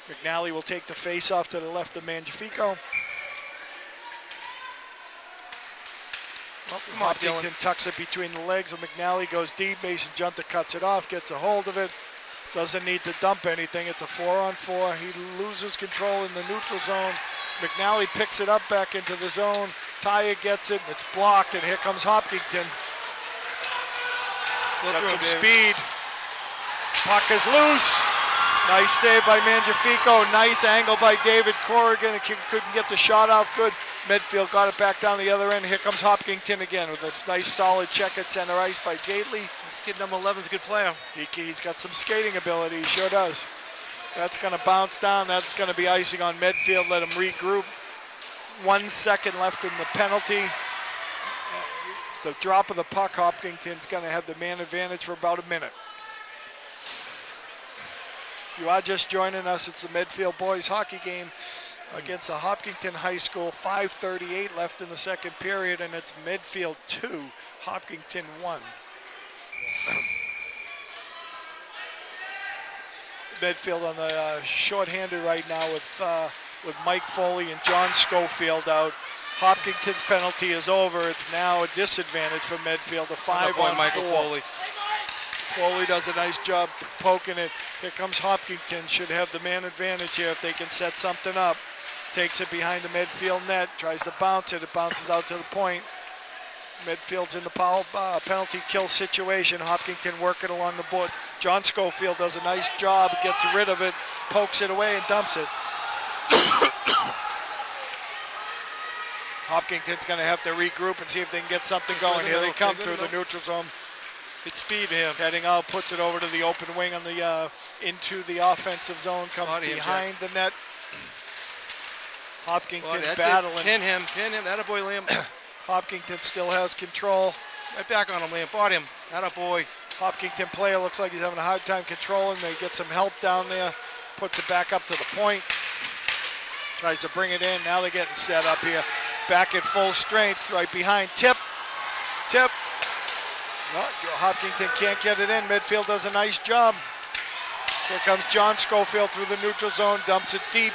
B: McNally will take the face-off to the left of Mangiafico. Hopkinton tucks it between the legs, and McNally goes deep. Mason Junta cuts it off, gets a hold of it. Doesn't need to dump anything. It's a 4-on-4. He loses control in the neutral zone. McNally picks it up back into the zone. Taya gets it, and it's blocked, and here comes Hopkinton. Got some speed. Puck is loose. Nice save by Mangiafico. Nice angle by David Corrigan. Couldn't get the shot off good. Medfield got it back down the other end. Here comes Hopkinton again with a nice solid check at center ice by Gately.
C: This kid number 11 is a good player.
B: He's got some skating ability. He sure does. That's going to bounce down. That's going to be icing on Medfield. Let him regroup. 1 second left in the penalty. The drop of the puck, Hopkinton's going to have the man advantage for about a minute. If you are just joining us, it's the Medfield boys hockey game against the Hopkinton High School. 5:38 left in the second period, and it's Medfield 2, Hopkinton 1. Medfield on the shorthanded right now with Mike Foley and John Schofield out. Hopkinton's penalty is over. It's now a disadvantage for Medfield, a 5-on-4.
C: Michael Foley.
B: Foley does a nice job poking it. Here comes Hopkinton. Should have the man advantage here if they can set something up. Takes it behind the Medfield net. Tries to bounce it. It bounces out to the point. Medfield's in the penalty kill situation. Hopkinton working along the boards. John Schofield does a nice job. Gets rid of it. Pokes it away and dumps it. Hopkinton's going to have to regroup and see if they can get something going. Here they come through the neutral zone.
C: Good speed here.
B: Heading out, puts it over to the open wing on the into the offensive zone. Comes behind the net. Hopkinton's battling.
C: Pin him. Atta boy, Liam.
B: Hopkinton still has control.
C: Right back on him, Liam. Bought him. Atta boy.
B: Hopkinton player looks like he's having a hard time controlling. They get some help down there. Puts it back up to the point. Tries to bring it in. Now they're getting set up here. Back at full strength, right behind. Tip. Well, Hopkinton can't get it in. Medfield does a nice job. Here comes John Schofield through the neutral zone. Dumps it deep.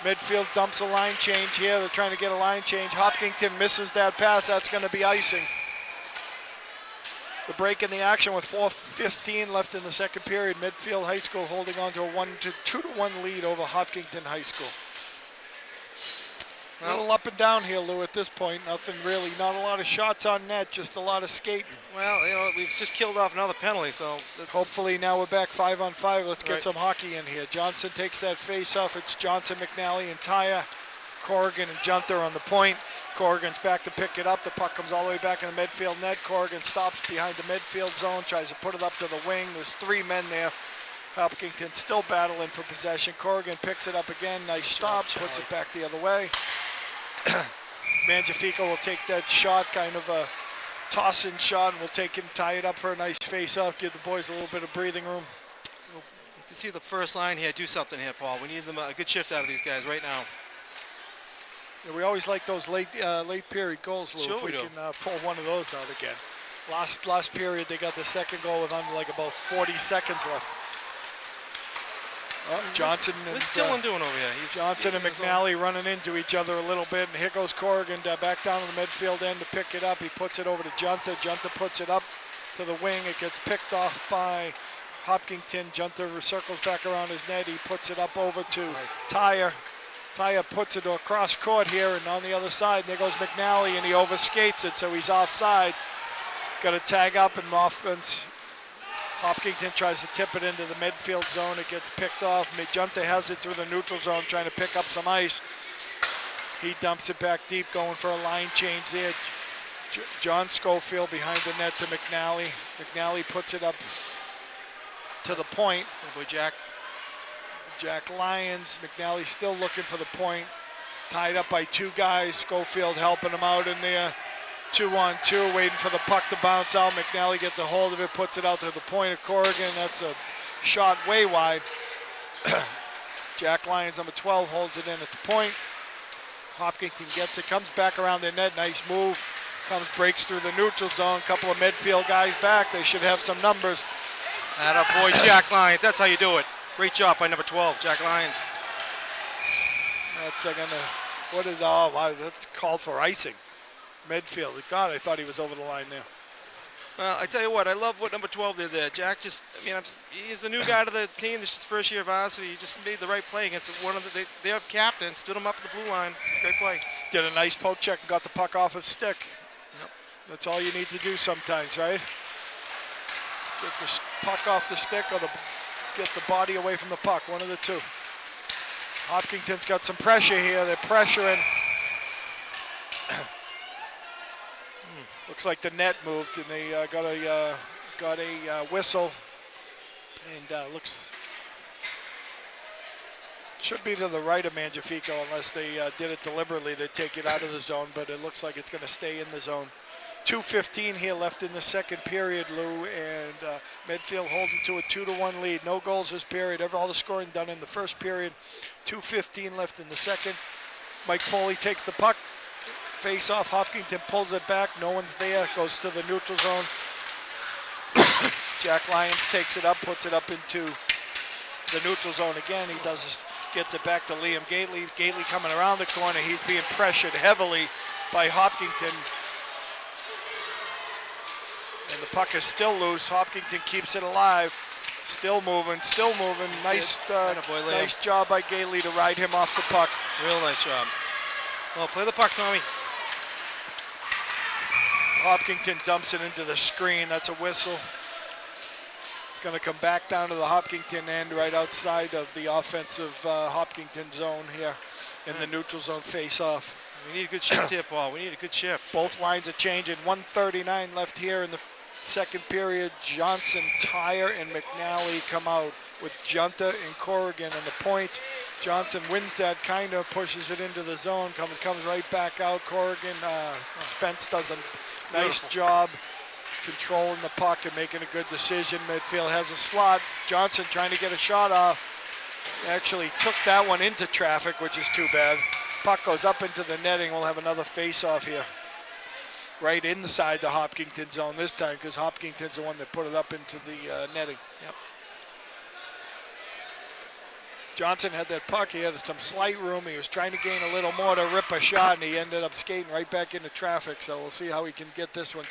B: Medfield dumps a line change here. They're trying to get a line change. Hopkinton misses that pass. That's going to be icing. The break in the action with 4:15 left in the second period. Medfield High School holding on to a 2-1 lead over Hopkinton High School. A little up and down here, Lou, at this point. Nothing really, not a lot of shots on net, just a lot of skating.
C: Well, we've just killed off another penalty, so
B: hopefully now we're back 5-on-5. Let's get some hockey in here. Johnson takes that face off. It's Johnson, McNally, and Taya. Corrigan and Junter on the point. Corrigan's back to pick it up. The puck comes all the way back in the Medfield net. Corrigan stops behind the midfield zone, tries to put it up to the wing. There's 3 men there. Hopkinton still battling for possession. Corrigan picks it up again. Nice stop, puts it back the other way. Mangiafico will take that shot, kind of a toss-in shot, and we'll take it and tie it up for a nice face-off, give the boys a little bit of breathing room.
C: To see the first line here, do something here, Paul. We need them a good shift out of these guys right now.
B: Yeah, we always like those late period goals, Lou.
C: Sure
B: if we
C: do.
B: can pull one of those out again. Last period, they got the second goal with under like about 40 seconds left. Johnson and
C: what's Dylan doing over here?
B: Johnson and McNally running into each other a little bit, and here goes Corrigan back down to the midfield end to pick it up. He puts it over to Junter. Junter puts it up to the wing. It gets picked off by Hopkinton. Junter circles back around his net. He puts it up over to Taya. Taya puts it across court here, and on the other side, there goes McNally, and he overskates it, so he's offside. Got to tag up and offense. Hopkinton tries to tip it into the midfield zone. It gets picked off. Junta has it through the neutral zone, trying to pick up some ice. He dumps it back deep, going for a line change there. John Schofield behind the net to McNally. McNally puts it up to the point.
C: Oh boy, Jack
B: Lyons. McNally still looking for the point. It's tied up by 2 guys. Schofield helping him out in there. 2-on-2, waiting for the puck to bounce out. McNally gets a hold of it, puts it out to the point of Corrigan. That's a shot way wide. Jack Lyons, number 12, holds it in at the point. Hopkinton gets it, comes back around the net. Nice move. Breaks through the neutral zone. Couple of midfield guys back. They should have some numbers.
C: Atta boy, Jack Lyons. That's how you do it. Great job by number 12, Jack Lyons.
B: Wow, that's called for icing. Medfield. God, I thought he was over the line there.
C: Well, I tell you what, I love what number 12 did there. Jack just, he's a new guy to the team. This is his first year of varsity. He just made the right play against one of their captain, stood him up at the blue line. Great play.
B: Did a nice poke check and got the puck off his stick.
C: Yep.
B: That's all you need to do sometimes, right? Get the puck off the stick or get the body away from the puck, one of the two. Hopkinton's got some pressure here. They're pressuring. Looks like the net moved, and they got a whistle, and looks should be to the right of Mangiafico unless they did it deliberately to take it out of the zone, but it looks like it's going to stay in the zone. 2:15 here left in the second period, Lou, and Medfield holding to a 2-1 lead. No goals this period. All the scoring done in the first period. 2:15 left in the second. Mike Foley takes the puck. Face off, Hopkinton pulls it back. No one's there. Goes to the neutral zone. Jack Lyons takes it up, puts it up into the neutral zone again. He gets it back to Liam Gately. Gately coming around the corner. He's being pressured heavily by Hopkinton. And the puck is still loose. Hopkinton keeps it alive. Still moving, still moving. Nice job by Gately to ride him off the puck.
C: Real nice job. Well, play the puck, Tommy.
B: Hopkinton dumps it into the screen. That's a whistle. It's going to come back down to the Hopkinton end right outside of the offensive Hopkinton zone here in the neutral zone face-off.
C: We need a good shift here, Paul. We need a good shift.
B: Both lines are changing. 1:39 left here in the second period. Johnson, Tyre, and McNally come out with Junta and Corrigan on the point. Johnson wins that, kind of pushes it into the zone, comes right back out. Corrigan, Spence does a nice job controlling the puck and making a good decision. Medfield has a slot. Johnson trying to get a shot off. Actually took that one into traffic, which is too bad. Puck goes up into the netting. We'll have another face-off here. Right inside the Hopkinton zone this time, because Hopkinton's the one that put it up into the netting.
C: Yep.
B: Johnson had that puck. He had some slight room. He was trying to gain a little more to rip a shot, and he ended up skating right back into traffic. So we'll see how he can get this one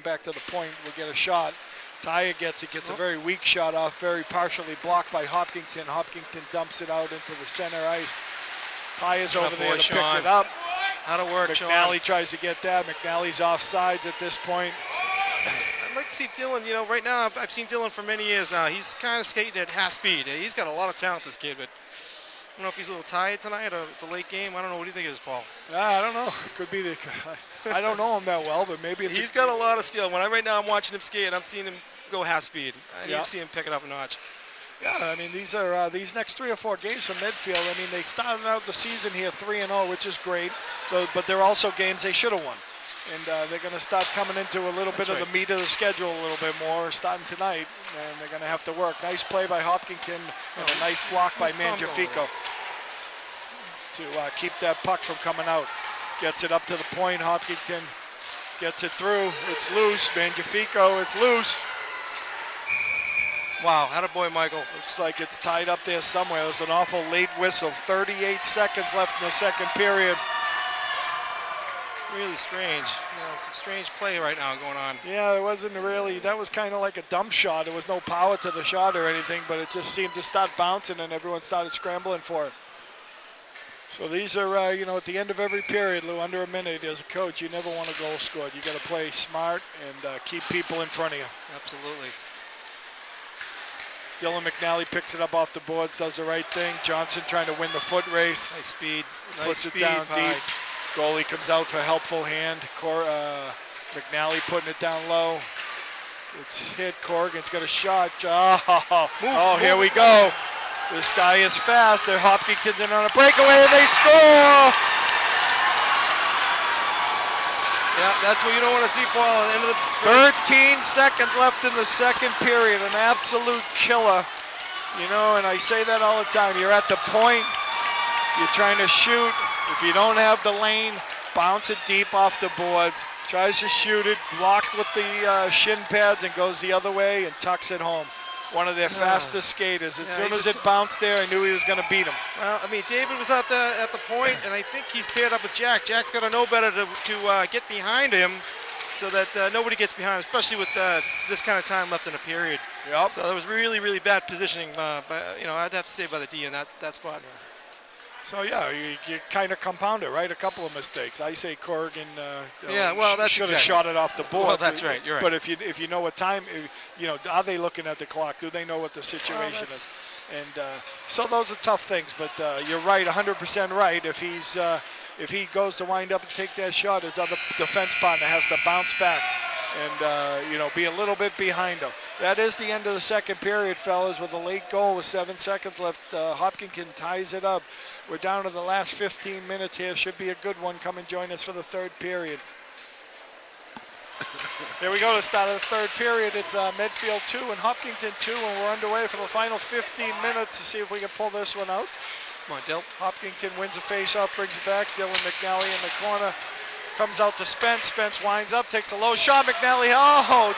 B: back to the point. We'll get a shot. Tyre gets a very weak shot off, very partially blocked by Hopkinton. Hopkinton dumps it out into the center ice. Tyre's over there to pick it up.
C: How to work,
B: McNally tries to get that. McNally's offsides at this point.
C: I'd like to see Dylan, right now I've seen Dylan for many years now. He's kind of skating at half speed. He's got a lot of talent, this kid, but I don't know if he's a little tired tonight or the late game. I don't know. What do you think it is, Paul?
B: I don't know. Could be I don't know him that well, but maybe it's
C: He's got a lot of skill. Right now I'm watching him skate, I'm seeing him go half speed. I need to see him pick it up a notch.
B: Yeah, these are these next 3 or 4 games from Medfield. They started out the season here 3-0, which is great, but they're also games they should have won. And they're going to start coming into a little bit of the meat of the schedule a little bit more starting tonight, and they're going to have to work. Nice play by Hopkinton and a nice block by Mangiafico to keep that puck from coming out. Gets it up to the point. Hopkinton gets it through. It's loose. Mangiafico, it's loose.
C: Wow, attaboy, Michael.
B: Looks like it's tied up there somewhere. There's an awful late whistle. 38 seconds left in the second period.
C: Really strange. Some strange play right now going on.
B: Yeah, it wasn't really. That was kind of like a dump shot. There was no power to the shot or anything, but it just seemed to start bouncing, and everyone started scrambling for it. So these are, at the end of every period, Lou, under a minute, as a coach, you never want a goal scored. You got to play smart and keep people in front of you.
C: Absolutely.
B: Dylan McNally picks it up off the boards, does the right thing. Johnson trying to win the foot race.
C: Nice speed.
B: Puts it down deep. Goalie comes out for helpful hand. McNally putting it down low. It's hit. Corrigan's got a shot. Here we go. This guy is fast. Hopkinton's in on a breakaway, and they score!
C: Yeah, that's what you don't want to see, Paul. At the end of the
B: 13 seconds left in the second period. An absolute killer. And I say that all the time. You're at the point. You're trying to shoot. If you don't have the lane, bounce it deep off the boards. Tries to shoot it, blocked with the shin pads, and goes the other way and tucks it home. One of their fastest skaters. As soon as it bounced there, I knew he was going to beat him.
C: Well, David was at the point, and I think he's paired up with Jack. Jack's got to know better to get behind him so that nobody gets behind, especially with this kind of time left in a period.
B: Yep.
C: So that was really, really bad positioning, by, I'd have to say by the D in that spot.
B: So yeah, you kind of compound it, right? A couple of mistakes. I say Corrigan.
C: That's
B: should have shot it off the board.
C: Well, that's right. You're right.
B: But if you know what time, are they looking at the clock? Do they know what the situation is? And so those are tough things. But you're right, 100% right. If he goes to wind up and take that shot, his other defense partner has to bounce back and be a little bit behind him. That is the end of the second period, fellas, with a late goal with 7 seconds left. Hopkinton ties it up. We're down to the last 15 minutes here. Should be a good one. Come and join us for the third period. Here we go, the start of the third period. It's Medfield 2 and Hopkinton 2, and we're underway for the final 15 minutes to see if we can pull this one out.
C: Come on, Dill.
B: Hopkinton wins a face-off, brings it back. Dylan McNally in the corner. Comes out to Spence. Spence winds up, takes a low shot. McNally,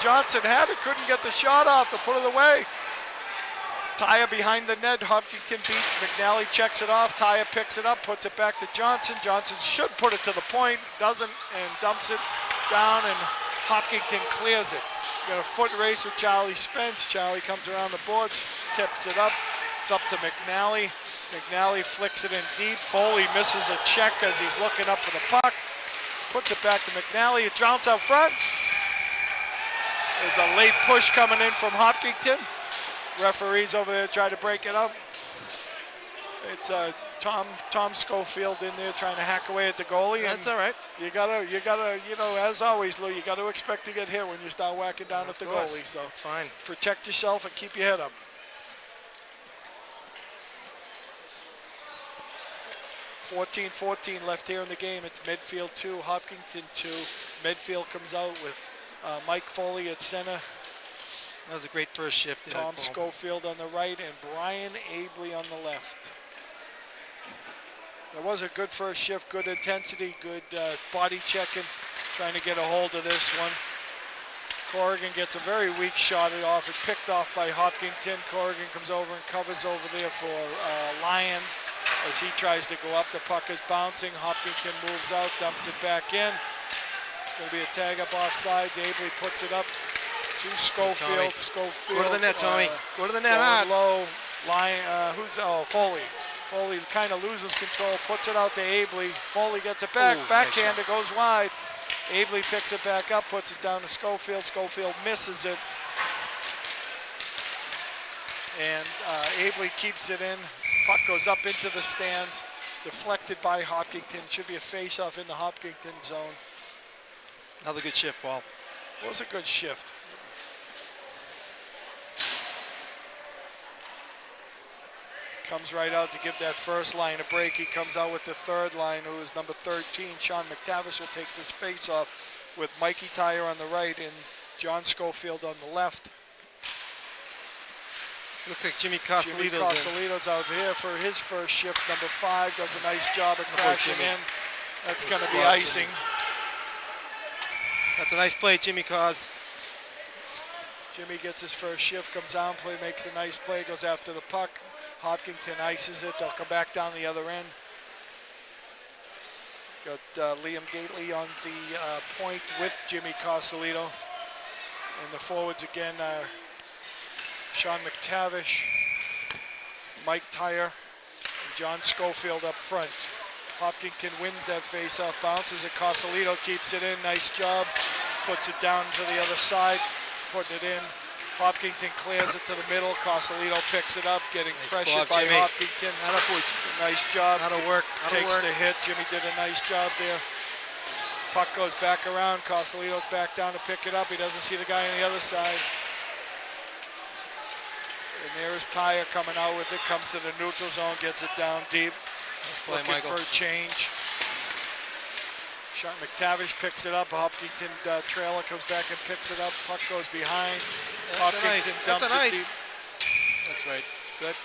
B: Johnson had it, couldn't get the shot off to put it away. Taya behind the net. Hopkinton beats. McNally checks it off. Taya picks it up, puts it back to Johnson. Johnson should put it to the point, doesn't, and dumps it down, and Hopkinton clears it. Got a foot race with Charlie Spence. Charlie comes around the boards, tips it up. It's up to McNally. McNally flicks it in deep. Foley misses a check as he's looking up for the puck. Puts it back to McNally. It drowns out front. There's a late push coming in from Hopkinton. Referees over there try to break it up. It's Tom Schofield in there trying to hack away at the goalie.
C: That's all right.
B: You gotta, as always, Lou, you got to expect to get hit when you start whacking down at the goalie. So
C: it's fine.
B: Protect yourself and keep your head up. .14 left here in the game. It's Medfield 2, Hopkinton 2. Medfield comes out with Mike Foley at center.
C: That was a great first shift.
B: Tom Schofield on the right and Brian Abley on the left. There was a good first shift, good intensity, good body checking, trying to get a hold of this one. Corrigan gets a very weak shot off. It picked off by Hopkinton. Corrigan comes over and covers over there for Lyons as he tries to go up. The puck is bouncing. Hopkinton moves out, dumps it back in. It's going to be a tag up offsides. Abley puts it up to Schofield. Schofield.
C: Go to the net, Tommy. Go to the net hard.
B: Low. Foley. Foley kind of loses control, puts it out to Abley. Foley gets it back. Backhand, it goes wide. Abley picks it back up, puts it down to Schofield. Schofield misses it. And Abley keeps it in. Puck goes up into the stands, deflected by Hopkinton. Should be a face-off in the Hopkinton zone.
C: Another good shift, Paul.
B: It was a good shift. Comes right out to give that first line a break. He comes out with the third line, who is number 13. Sean McTavish will take this face-off with Mikey Tyer on the right and John Schofield on the left.
C: Looks like Jimmy Cosolito's
B: out here for his first shift. Number 5 does a nice job of crashing in. That's going to be icing.
C: That's a nice play, Jimmy Cos.
B: Jimmy gets his first shift, comes down, makes a nice play, goes after the puck. Hopkinton ices it. They'll come back down the other end. Got Liam Gately on the point with Jimmy Cosolito. And the forwards again are Sean McTavish, Mike Tyer, and John Schofield up front. Hopkinton wins that face-off, bounces it. Cosolito keeps it in. Nice job. Puts it down to the other side, putting it in. Hopkinton clears it to the middle. Cosolito picks it up, getting pressured by
C: Jimmy.
B: Hopkinton. Nice job.
C: That'll work.
B: Takes the hit. Jimmy did a nice job there. Puck goes back around. Cosolito's back down to pick it up. He doesn't see the guy on the other side. And there's Tyer coming out with it. Comes to the neutral zone, gets it down deep. Looking for a change. Sean McTavish picks it up. Hopkinton trailer comes back and picks it up. Puck goes behind. Hopkinton dumps it deep.
C: That's right. Good.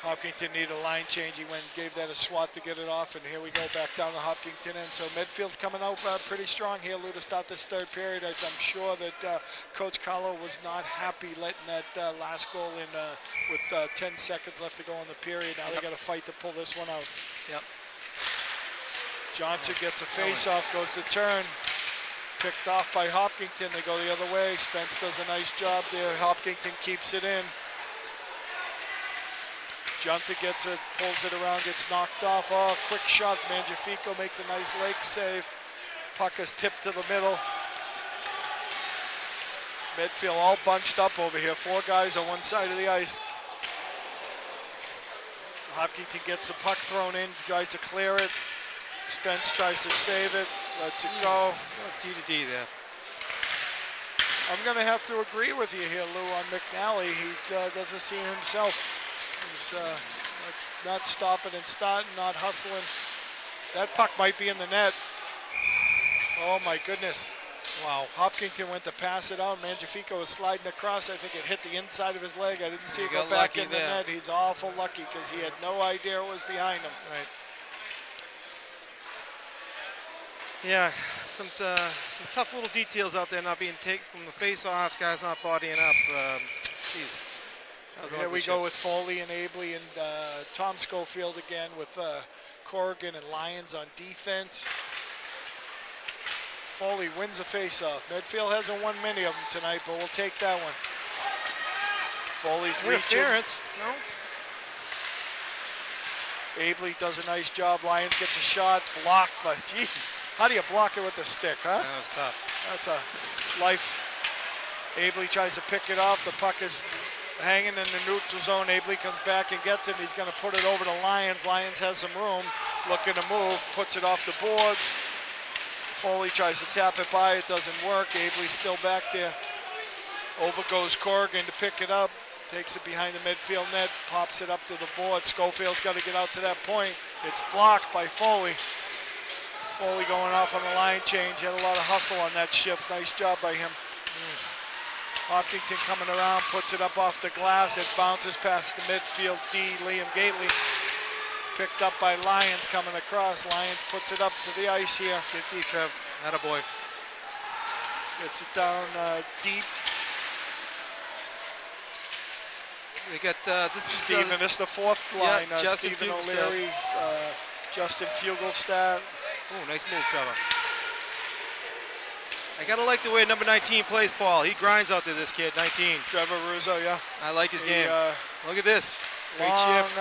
B: Hopkinton needed a line change. He went and gave that a swat to get it off, and here we go back down to Hopkinton. And so Medfield's coming out pretty strong here, Lou, to start this third period. I'm sure that Coach Carlo was not happy letting that last goal in with 10 seconds left to go in the period. Now they got to fight to pull this one out.
C: Yep.
B: Johnson gets a face-off, goes to turn. Picked off by Hopkinton. They go the other way. Spence does a nice job there. Hopkinton keeps it in. Junta gets it, pulls it around, gets knocked off. Oh, quick shot. Mangiafico makes a nice leg save. Puck is tipped to the middle. Medfield all bunched up over here. 4 guys on one side of the ice. Hopkinton gets the puck thrown in, tries to clear it. Spence tries to save it, lets it go.
C: D to D there.
B: I'm going to have to agree with you here, Lou, on McNally. He doesn't see himself. He's not stopping and starting, not hustling. That puck might be in the net. Oh, my goodness. Wow. Hopkinton went to pass it out. Mangiafico was sliding across. I think it hit the inside of his leg. I didn't see it go back in the net. He's awful lucky because he had no idea it was behind him.
C: Right. Yeah, some tough little details out there not being taken from the face-offs. Guys not bodying up. Jeez.
B: Here we go with Foley and Abley and Tom Schofield again with Corrigan and Lyons on defense. Foley wins a face-off. Medfield hasn't won many of them tonight, but we'll take that one. Foley's
C: interference. No.
B: Abley does a nice job. Lyons gets a shot blocked, but jeez, how do you block it with the stick, huh?
C: That was tough.
B: That's a life. Abley tries to pick it off. The puck is hanging in the neutral zone. Abley comes back and gets it. He's going to put it over to Lyons. Lyons has some room, looking to move, puts it off the boards. Foley tries to tap it by. It doesn't work. Abley's still back there. Over goes Corrigan to pick it up. Takes it behind the midfield net, pops it up to the board. Schofield's got to get out to that point. It's blocked by Foley. Foley going off on the line change. Had a lot of hustle on that shift. Nice job by him. Hopkinton coming around, puts it up off the glass. It bounces past the midfield D, Liam Gately. Picked up by Lyons coming across. Lyons puts it up to the ice here.
C: Get deep, Trev. Attaboy.
B: Gets it down deep.
C: We got this
B: Stephen. This is the fourth line.
C: Yeah, Justin
B: Stephen O'Leary, Justin Fugelstad.
C: Oh, nice move, Trevor. I gotta like the way number 19 plays, Paul. He grinds out there, this kid, 19.
B: Trevor Russo, yeah.
C: I like his game. Look at this. Great
B: long,
C: shift.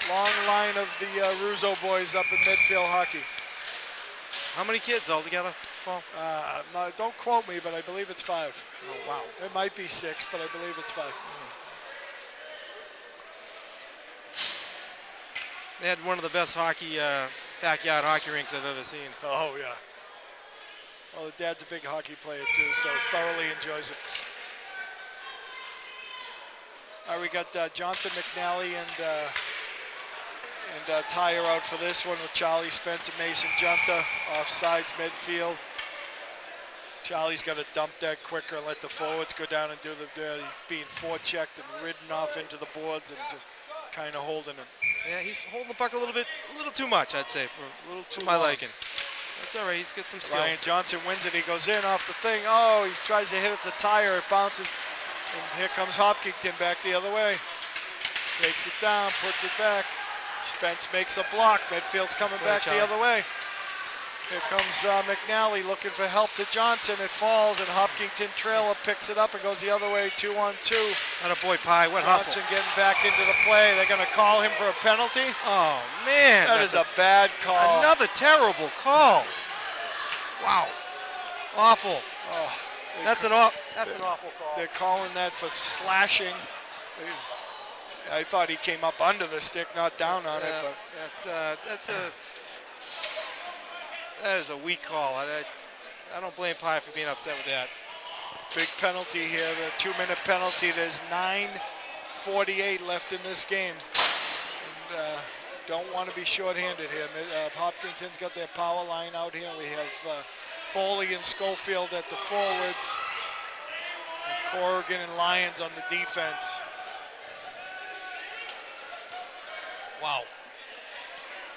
B: Long line of the Russo boys up in Medfield hockey.
C: How many kids altogether, Paul?
B: No, don't quote me, but I believe it's 5.
C: Oh, wow.
B: It might be 6, but I believe it's 5.
C: They had one of the best backyard hockey rinks I've ever seen.
B: Oh, yeah. Well, the dad's a big hockey player, too, so thoroughly enjoys it. All right, we got Johnson, McNally, and Tyre out for this one with Charlie Spence and Mason Junta. Offsides midfield. Charlie's got to dump that quicker and let the forwards go down and do he's being forechecked and ridden off into the boards and just kind of holding him.
C: Yeah, he's holding the puck a little too much, I'd say, for
B: a little too
C: my
B: long.
C: liking. That's all right, he's got some skill.
B: Ryan Johnson wins it, he goes in off the thing. Oh, he tries to hit it to Tyre, it bounces. And here comes Hopkinton back the other way. Takes it down, puts it back. Spence makes a block, Medfield's coming back the other way. Here comes McNally looking for help to Johnson. It falls, and Hopkinton trailer picks it up and goes the other way, 2-on-2.
C: Attaboy, Pie, what
B: Johnson
C: hustle.
B: getting back into the play. They're going to call him for a penalty.
C: Oh, man.
B: That is a bad call.
C: Another terrible call. Wow. Awful.
B: Oh,
C: that's an awful call.
B: They're calling that for slashing. I thought he came up under the stick, not down on it. But
C: that is a weak call. I don't blame Pye for being upset with that.
B: Big penalty here, the 2-minute penalty. There's 9:48 left in this game. And, don't want to be shorthanded here. Hopkinton's got their power line out here. We have Foley and Schofield at the forwards. And Corrigan and Lyons on the defense.
C: Wow.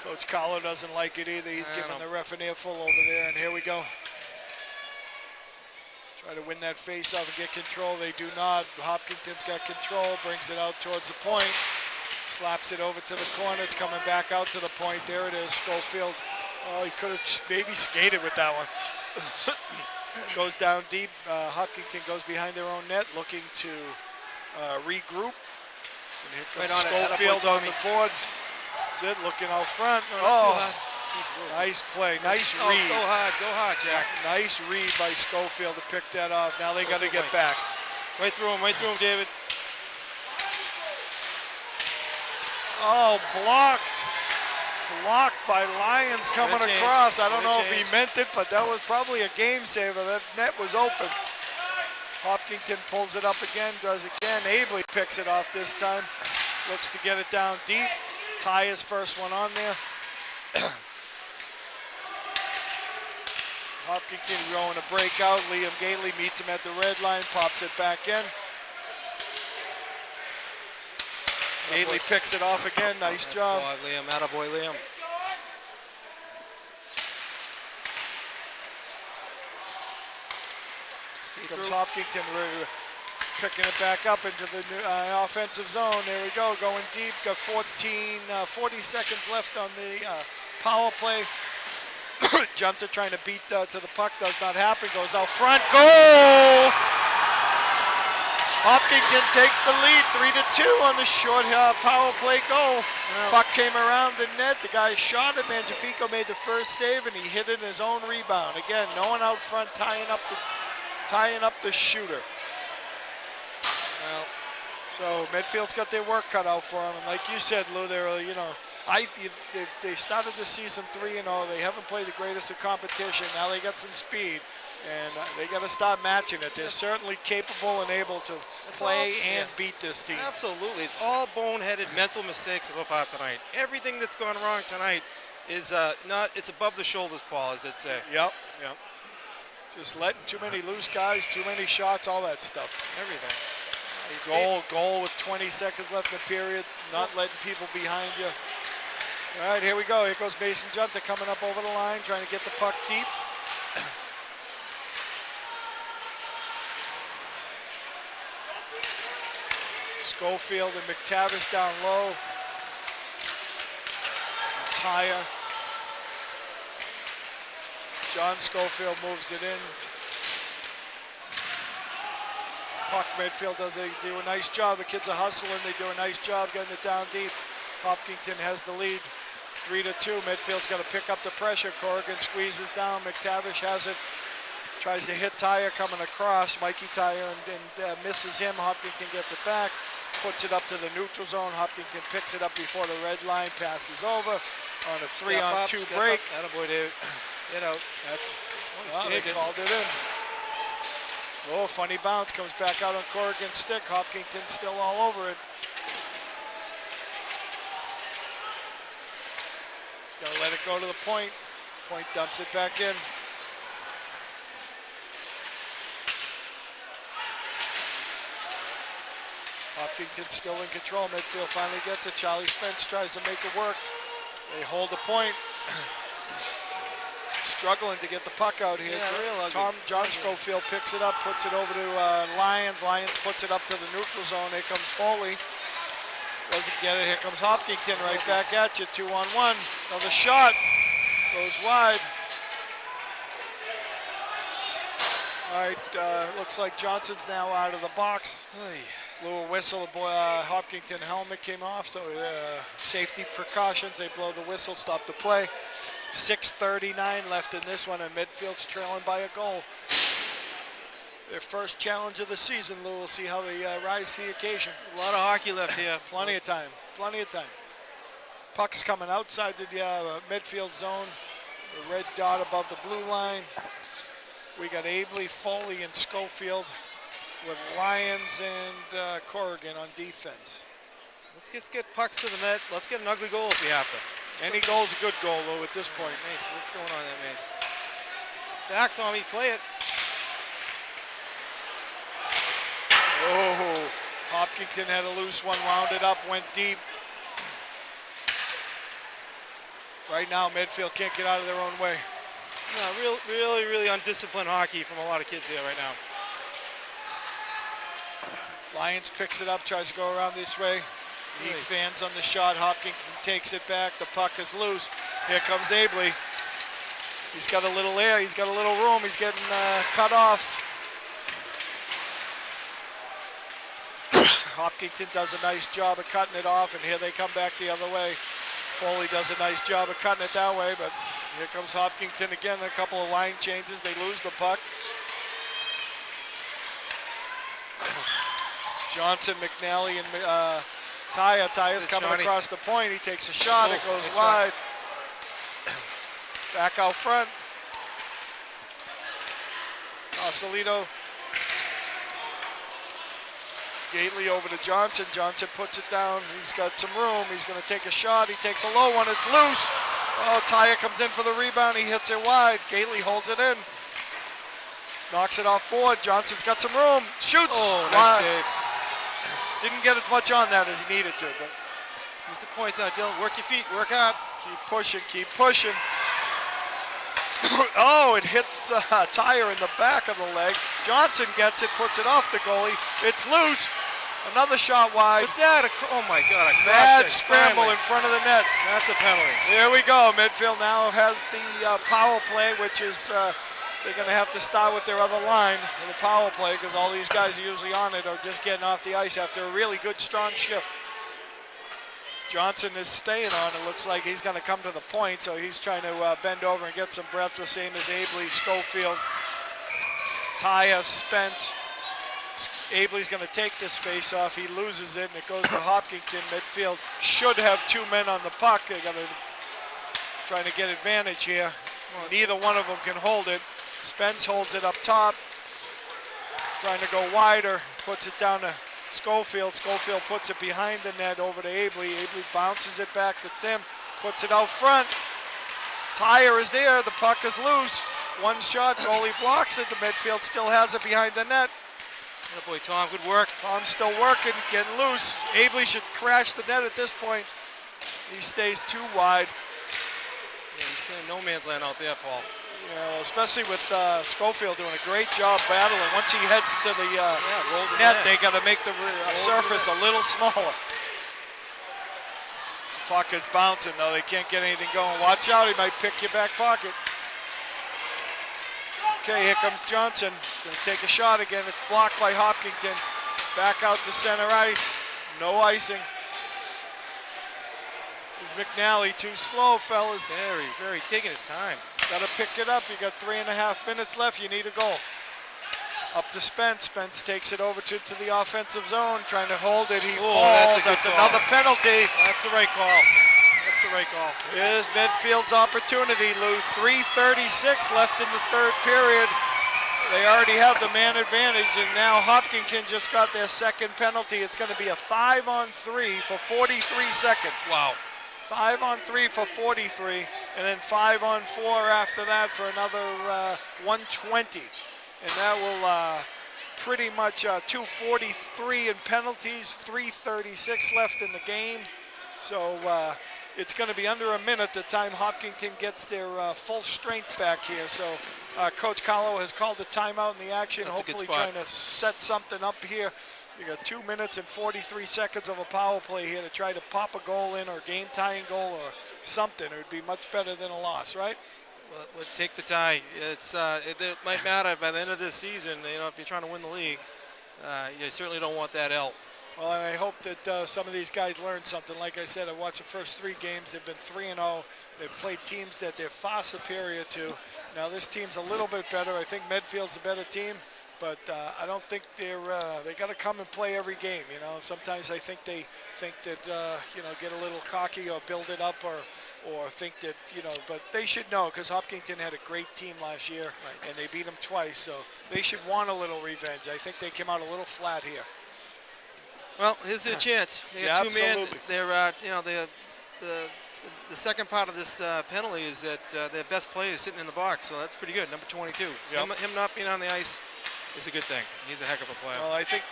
B: Coach Collar doesn't like it either. He's giving the ref an earful over there, and here we go. Try to win that face-off and get control. They do not. Hopkinton's got control, brings it out towards the point, slaps it over to the corner. It's coming back out to the point. There it is, Schofield. Oh, he could have maybe skated with that one. goes down deep. Hopkinton goes behind their own net, looking to regroup. And here comes Schofield on the board. That's it, looking out front. Nice play, nice read.
C: Go hard, Jack.
B: Nice read by Schofield to pick that off. Now they got to get back.
C: Right through him, David.
B: Oh, blocked. Blocked by Lyons coming across. I don't know if he meant it, but that was probably a game saver. That net was open. Hopkinton pulls it up again, does again. Abley picks it off this time. Looks to get it down deep. Ty is first one on there. Hopkinton going to break out. Liam Gately meets him at the red line, pops it back in. Gately picks it off again. Nice job.
C: Liam, attaboy, Liam.
B: Comes Hopkinton picking it back up into the offensive zone. There we go, going deep. Got 40 seconds left on the power play. Junta trying to beat to the puck, does not happen. Goes out front, goal! Hopkinton takes the lead, 3-2 on the short power play goal. Puck came around the net. The guy shot it. Mangiafico made the first save, and he hit it in his own rebound. Again, no one out front tying up the shooter.
C: Well,
B: so Medfield's got their work cut out for them, and like you said, Lou, they started the season 3-0. They haven't played the greatest of competition. Now they got some speed, and they got to start matching it. They're certainly capable and able to play and beat this team.
C: Absolutely, it's all boneheaded mental mistakes so far tonight. Everything that's gone wrong tonight is it's above the shoulders, Paul, as they'd say.
B: Yep. Just letting too many loose guys, too many shots, all that stuff.
C: Everything.
B: Goal with 20 seconds left in the period, not letting people behind you. All right, here we go. Here goes Mason Junta coming up over the line, trying to get the puck deep. Schofield and McTavish down low. Tyre. John Schofield moves it in. Puck, Medfield do a nice job. The kids are hustling. They do a nice job getting it down deep. Hopkinton has the lead, 3-2. Medfield's got to pick up the pressure. Corrigan squeezes down. McTavish has it. Tries to hit Tyre coming across. Mikey Tyre and misses him. Hopkinton gets it back. Puts it up to the neutral zone. Hopkinton picks it up before the red line. Passes over on a 3-on-2 break.
C: Attaboy, David. Get out.
B: They called it in. Oh, funny bounce, comes back out on Corrigan's stick. Hopkinton still all over it. Gonna let it go to the point. Point dumps it back in. Hopkinton still in control. Midfield finally gets it. Charlie Spence tries to make it work. They hold the point. Struggling to get the puck out here. John Schofield picks it up, puts it over to Lyons. Lyons puts it up to the neutral zone. Here comes Foley. Doesn't get it. Here comes Hopkinton right back at you. 2-on-1. Another shot. Goes wide. All right, looks like Johnson's now out of the box. Blew a whistle. The Hopkinton helmet came off, so safety precautions. They blow the whistle, stop the play. 6:39 left in this one, and Medfield's trailing by a goal. Their first challenge of the season, Lou. We'll see how they rise to the occasion.
C: A lot of hockey left here.
B: Plenty of time. Puck's coming outside the midfield zone. The red dot above the blue line. We got Abley, Foley, and Schofield with Lyons and Corrigan on defense.
C: Let's just get pucks to the net. Let's get an ugly goal if we have to.
B: Any goal's a good goal, Lou, at this point.
C: Mace, what's going on there, Mace? Back, Tommy, play it.
B: Oh, Hopkinton had a loose one, wound it up, went deep. Right now, Medfield can't get out of their own way.
C: No, really undisciplined hockey from a lot of kids here right now.
B: Lyons picks it up, tries to go around this way. He fans on the shot. Hopkinton takes it back. The puck is loose. Here comes Abley. He's got a little air. He's got a little room. He's getting cut off. Hopkinton does a nice job of cutting it off, and here they come back the other way. Foley does a nice job of cutting it that way, but here comes Hopkinton again. A couple of line changes. They lose the puck. Johnson, McNally, and Taya. Taya's coming across the point. He takes a shot. It goes wide. Back out front. Sausalito. Gately over to Johnson. Johnson puts it down. He's got some room. He's going to take a shot. He takes a low one. It's loose. Oh, Taya comes in for the rebound. He hits it wide. Gately holds it in. Knocks it off board. Johnson's got some room. Shoots.
C: Oh, nice save.
B: Didn't get as much on that as he needed to, but
C: he's the point out, Dylan. Work your feet. Work out.
B: Keep pushing. Keep pushing. Oh, it hits Tyer in the back of the leg. Johnson gets it, puts it off the goalie. It's loose. Another shot wide.
C: What's that? Oh my God!
B: Mad scramble in front of the net.
C: That's a penalty.
B: Here we go. Medfield now has the power play, which is they're going to have to start with their other line in the power play because all these guys are usually on it are just getting off the ice after a really good, strong shift. Johnson is staying on. It looks like he's going to come to the point, so he's trying to bend over and get some breath, the same as Abley, Schofield, Taya, Spence. Abley's going to take this face off. He loses it, and it goes to Hopkinton. Medfield should have two men on the puck. They got to trying to get advantage here. Well, neither one of them can hold it. Spence holds it up top, trying to go wider, puts it down to Schofield. Schofield puts it behind the net over to Abley. Abley bounces it back to Tim, puts it out front. Tyer is there. The puck is loose. One shot, goalie blocks it. The midfield still has it behind the net.
C: Oh boy, Tom, good work.
B: Tom's still working, getting loose. Abley should crash the net at this point. He stays too wide.
C: Yeah, he's in no man's land out there, Paul.
B: Yeah, especially with Schofield doing a great job battling. Once he heads to the net, they got to make the surface a little smaller. Puck is bouncing, though. They can't get anything going. Watch out, he might pick your back pocket. Okay, here comes Johnson. Going to take a shot again. It's blocked by Hopkinton. Back out to center ice. No icing. McNally too slow, fellas.
C: Very taking his time.
B: Got to pick it up. You got 3.5 minutes left. You need a goal. Up to Spence. Spence takes it over to the offensive zone, trying to hold it. He falls. That's another penalty.
C: That's the right call. That's the right call.
B: Here's Medfield's opportunity, Lou. 3:36 left in the third period. They already have the man advantage, and now Hopkinton just got their second penalty. It's going to be a 5-on-3 for 43 seconds.
C: Wow.
B: 5-on-3 for 43, and then 5-on-4 after that for another 120. And that will pretty much 2:43 in penalties, 3:36 left in the game. So it's going to be under a minute the time Hopkinton gets their full strength back here. So Coach Carlo has called a timeout in the action, hopefully trying to set something up here. You got 2 minutes and 43 seconds of a power play here to try to pop a goal in or a game-tying goal or something. It would be much better than a loss, right?
C: Well, take the tie. It might matter by the end of this season. You know, if you're trying to win the league, you certainly don't want that L.
B: Well, and I hope that some of these guys learn something. Like I said, I watched the first 3 games. They've been 3-0. They've played teams that they're far superior to. Now this team's a little bit better. I think Medfield's a better team. But I don't think they got to come and play every game. You know, sometimes I think they think that get a little cocky or build it up or think that but they should know because Hopkinton had a great team last year and they beat them twice, so they should want a little revenge. I think they came out a little flat here.
C: Well, here's their chance. They got 2 men. They're the second part of this penalty is that their best player is sitting in the box, so that's pretty good. Number 22.
B: Yep.
C: Him not being on the ice. It's a good thing. He's a heck of a player.
B: Well, I think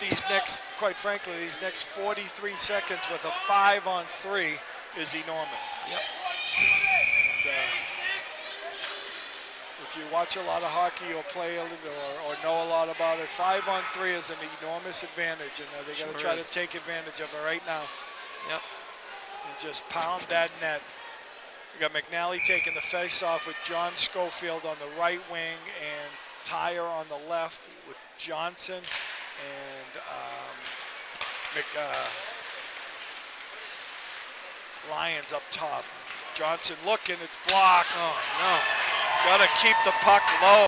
B: quite frankly, these next 43 seconds with a 5-on-3 is enormous.
C: Yep.
B: And, if you watch a lot of hockey or play a little or know a lot about it, 5-on-3 is an enormous advantage, and they got to try to take advantage of it right now.
C: Yep.
B: And just pound that net. We got McNally taking the face-off with John Schofield on the right wing and Tyre on the left with Johnson and Lyons up top. Johnson looking, it's blocked.
C: Oh, no.
B: Gotta keep the puck low.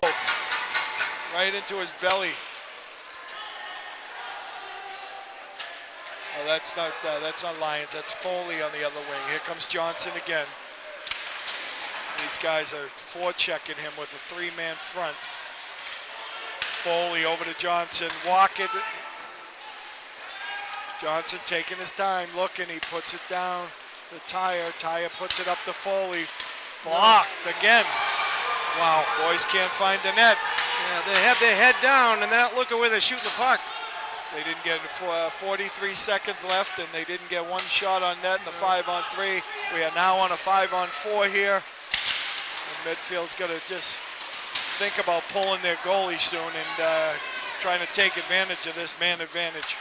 B: Right into his belly. Oh, that's not Lyons, that's Foley on the other wing. Here comes Johnson again. These guys are forechecking him with a three-man front. Foley over to Johnson, walking. Johnson taking his time, looking, he puts it down to Tyre. Tyre puts it up to Foley. Blocked again. Wow, boys can't find the net.
C: Yeah, they have their head down and they're not looking where they're shooting the puck.
B: They didn't get 43 seconds left, and they didn't get one shot on net in the 5-on-3. We are now on a 5-on-4 here. And Medfield's got to just think about pulling their goalie soon and trying to take advantage of this man advantage.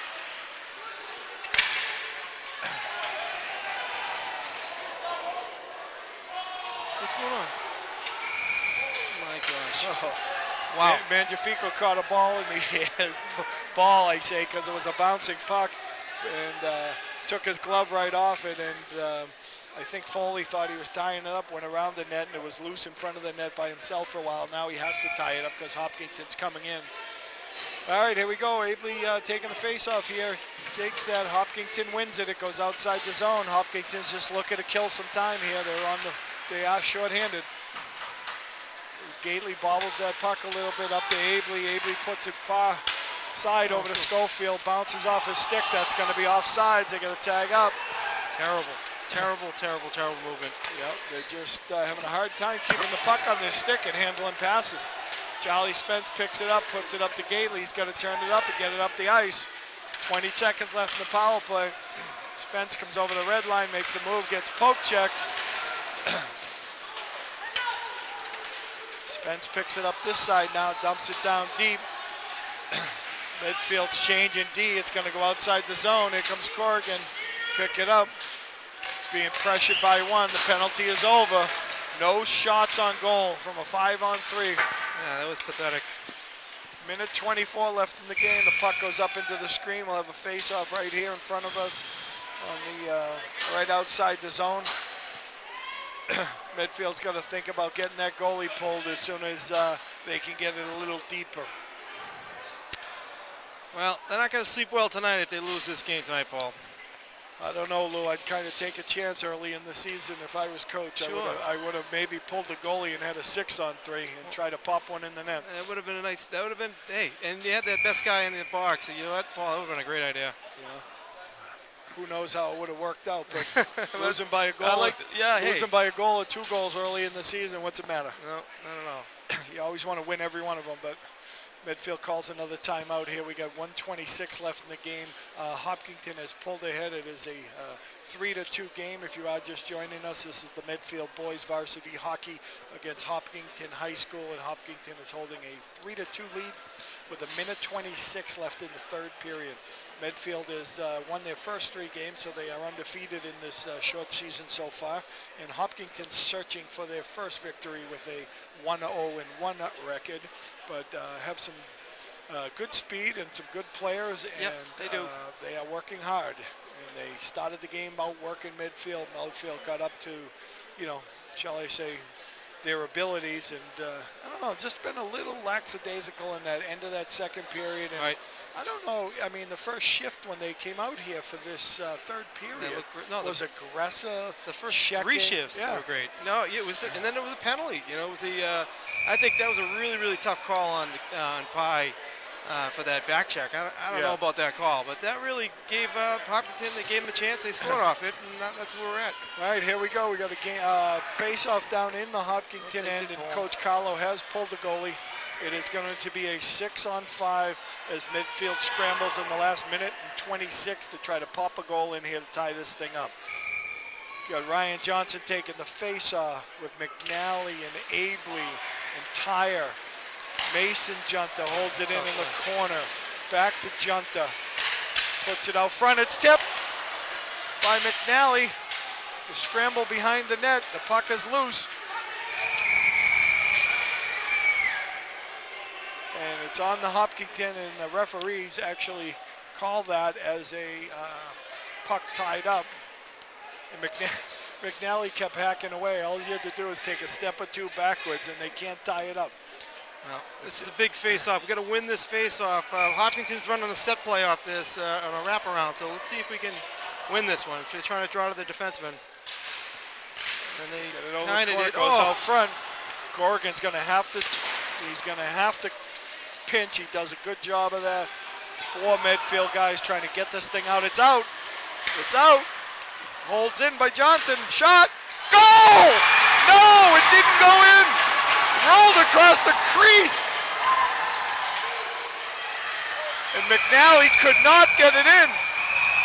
C: What's going on? My gosh.
B: Oh.
C: Wow.
B: Mangiafico caught a ball in the head. Ball, I say, because it was a bouncing puck, and took his glove right off it, and I think Foley thought he was tying it up, went around the net, and it was loose in front of the net by himself for a while. Now he has to tie it up because Hopkinton's coming in. All right, here we go. Abley taking the face-off here. Takes that. Hopkinton wins it. It goes outside the zone. Hopkinton's just looking to kill some time here. They are short-handed. Gately bobbles that puck a little bit up to Abley. Abley puts it far side over to Schofield. Bounces off his stick. That's going to be offsides. They're going to tag up.
C: Terrible. Terrible movement.
B: Yep, they're just having a hard time keeping the puck on their stick and handling passes. Charlie Spence picks it up, puts it up to Gately. He's got to turn it up and get it up the ice. 20 seconds left in the power play. Spence comes over the red line, makes a move, gets poke checked. Spence picks it up this side now, dumps it down deep. Medfield's changing D. It's going to go outside the zone. Here comes Corrigan. Pick it up. Being pressured by one. The penalty is over. No shots on goal from a 5-on-3.
C: Yeah, that was pathetic.
B: Minute 24 left in the game. The puck goes up into the screen. We'll have a face-off right here in front of us on the right outside the zone. Medfield's got to think about getting that goalie pulled as soon as they can get it a little deeper.
C: Well, they're not going to sleep well tonight if they lose this game tonight, Paul.
B: I don't know, Lou. I'd kind of take a chance early in the season if I was coach.
C: Sure.
B: I would have maybe pulled the goalie and had a 6-on-3 and try to pop one in the net.
C: That would have been a nice. That would have been. Hey, and you had that best guy in the box. So you know what, Paul? That would have been a great idea.
B: Yeah. Who knows how it would have worked out? But losing by a goal, losing by a goal or 2 goals early in the season, what's the matter?
C: No, not at all.
B: You always want to win every one of them, but Medfield calls another timeout here. We got 1:26 left in the game. Hopkinton has pulled ahead. It is a 3-2 game. If you are just joining us, this is the Medfield boys varsity hockey against Hopkinton High School, and Hopkinton is holding a 3-2 lead with 1:26 left in the third period. Medfield has won their first 3 games, so they are undefeated in this short season so far. And Hopkinton's searching for their first victory with a 1-0-1 record, but have some good speed and some good players, and
C: yep, they do.
B: They are working hard. And they started the game out working midfield. Medfield got up to, shall I say, their abilities, and I don't know, just been a little lackadaisical in that end of that second period. And
C: right.
B: I don't know, I mean, the first shift when they came out here for this third period was aggressive.
C: The first
B: checking.
C: 3 shifts were great. No, it was, and then it was a penalty. It was I think that was a really, really tough call on Pye for that back check. I don't know about that call, but that really gave Hopkinton, they gave them a chance. They scored off it, and that's where we're at.
B: All right, here we go. We got a game face-off down in the Hopkinton end, and Coach Carlo has pulled the goalie. It is going to be a 6-on-5 as Medfield scrambles in the last minute and 26 to try to pop a goal in here to tie this thing up. Got Ryan Johnson taking the face-off with McNally and Abley and Tyre. Mason Junta holds it in the corner. Back to Junta. Puts it out front. It's tipped by McNally. It's a scramble behind the net. The puck is loose. And it's on the Hopkinton, and the referees actually call that as a puck tied up. And McNally kept hacking away. All he had to do is take a step or two backwards, and they can't tie it up.
C: Well, this is a big face-off. We've got to win this face-off. Hopkinton's running a set play off this on a wraparound, so let's see if we can win this one. They're trying to draw to the defenseman. And they kind of did.
B: Goes out front. Corrigan's going to have to. He's going to have to pinch. He does a good job of that. 4 Medfield guys trying to get this thing out. It's out. It's out. Holds in by Johnson. Shot. Goal! No, it didn't go in. Rolled across the crease. And McNally could not get it in.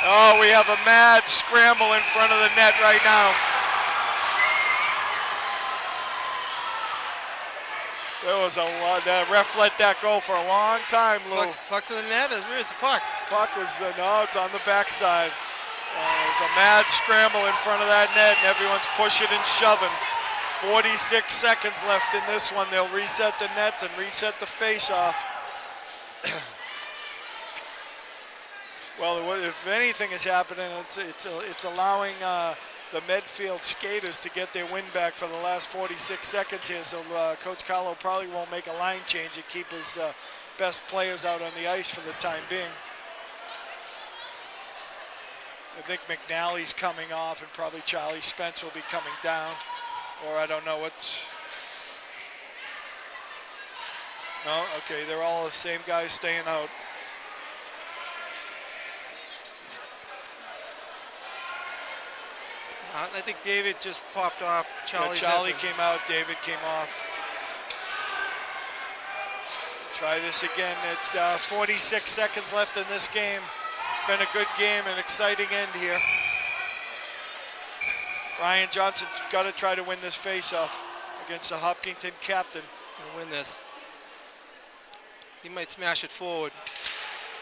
B: Oh, we have a mad scramble in front of the net right now. There was a lot. That ref let that go for a long time, Lou.
C: Puck to the net. Where's the puck?
B: Puck was, no, it's on the backside. There's a mad scramble in front of that net, and everyone's pushing and shoving. 46 seconds left in this one. They'll reset the nets and reset the face-off. Well, if anything is happening, it's allowing the Medfield skaters to get their win back for the last 46 seconds here. So Coach Carlo probably won't make a line change and keep his best players out on the ice for the time being. I think McNally's coming off, and probably Charlie Spence will be coming down. Or I don't know what's... No, okay, they're all the same guys staying out.
C: I think David just popped off.
B: Charlie came out, David came off. Try this again at 46 seconds left in this game. It's been a good game, an exciting end here. Ryan Johnson's got to try to win this face-off against the Hopkinton captain.
C: He'll win this. He might smash it forward.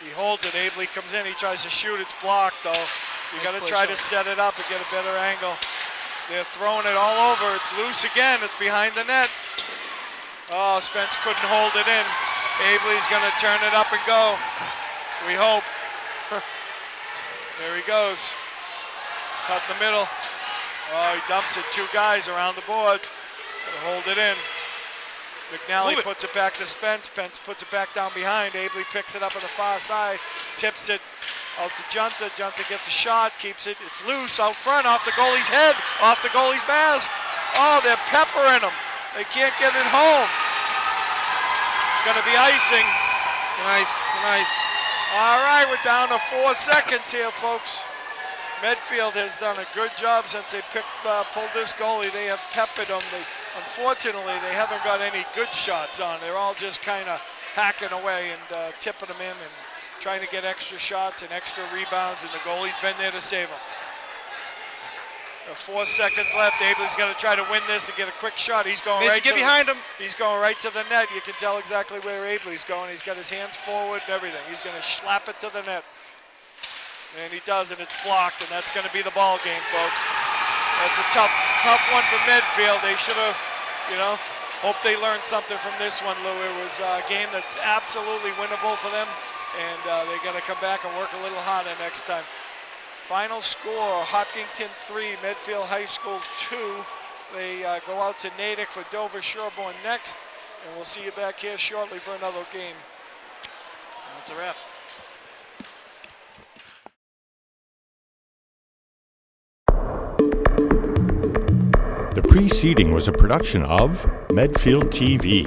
B: He holds it. Abley comes in. He tries to shoot. It's blocked, though. You got to try to set it up and get a better angle. They're throwing it all over. It's loose again. It's behind the net. Oh, Spence couldn't hold it in. Abley's going to turn it up and go. We hope. There he goes. Cut in the middle. Oh, he dumps it. 2 guys around the boards. Hold it in. McNally puts it back to Spence. Spence puts it back down behind. Abley picks it up on the far side. Tips it out to Junta. Junta gets a shot. Keeps it. It's loose out front. Off the goalie's head. Off the goalie's mask. Oh, they're peppering him. They can't get it home. It's going to be icing.
C: Nice. Nice.
B: All right, we're down to 4 seconds here, folks. Medfield has done a good job since they pulled this goalie. They have peppered them. Unfortunately, they haven't got any good shots on. They're all just kind of hacking away and tipping them in and trying to get extra shots and extra rebounds, and the goalie's been there to save them. 4 seconds left. Abley's going to try to win this and get a quick shot. He's going right
C: behind him.
B: He's going right to the net. You can tell exactly where Abley's going. He's got his hands forward and everything. He's going to slap it to the net. And he does, and it's blocked, and that's going to be the ball game, folks. That's a tough one for Medfield. They should have, hope they learned something from this one, Lou. It was a game that's absolutely winnable for them, and they got to come back and work a little harder next time. Final score, Hopkinton 3, Medfield High School 2. They go out to Natick for Dover Sherborne next, and we'll see you back here shortly for another game.
C: That's a wrap.
A: The preceding was a production of Medfield TV.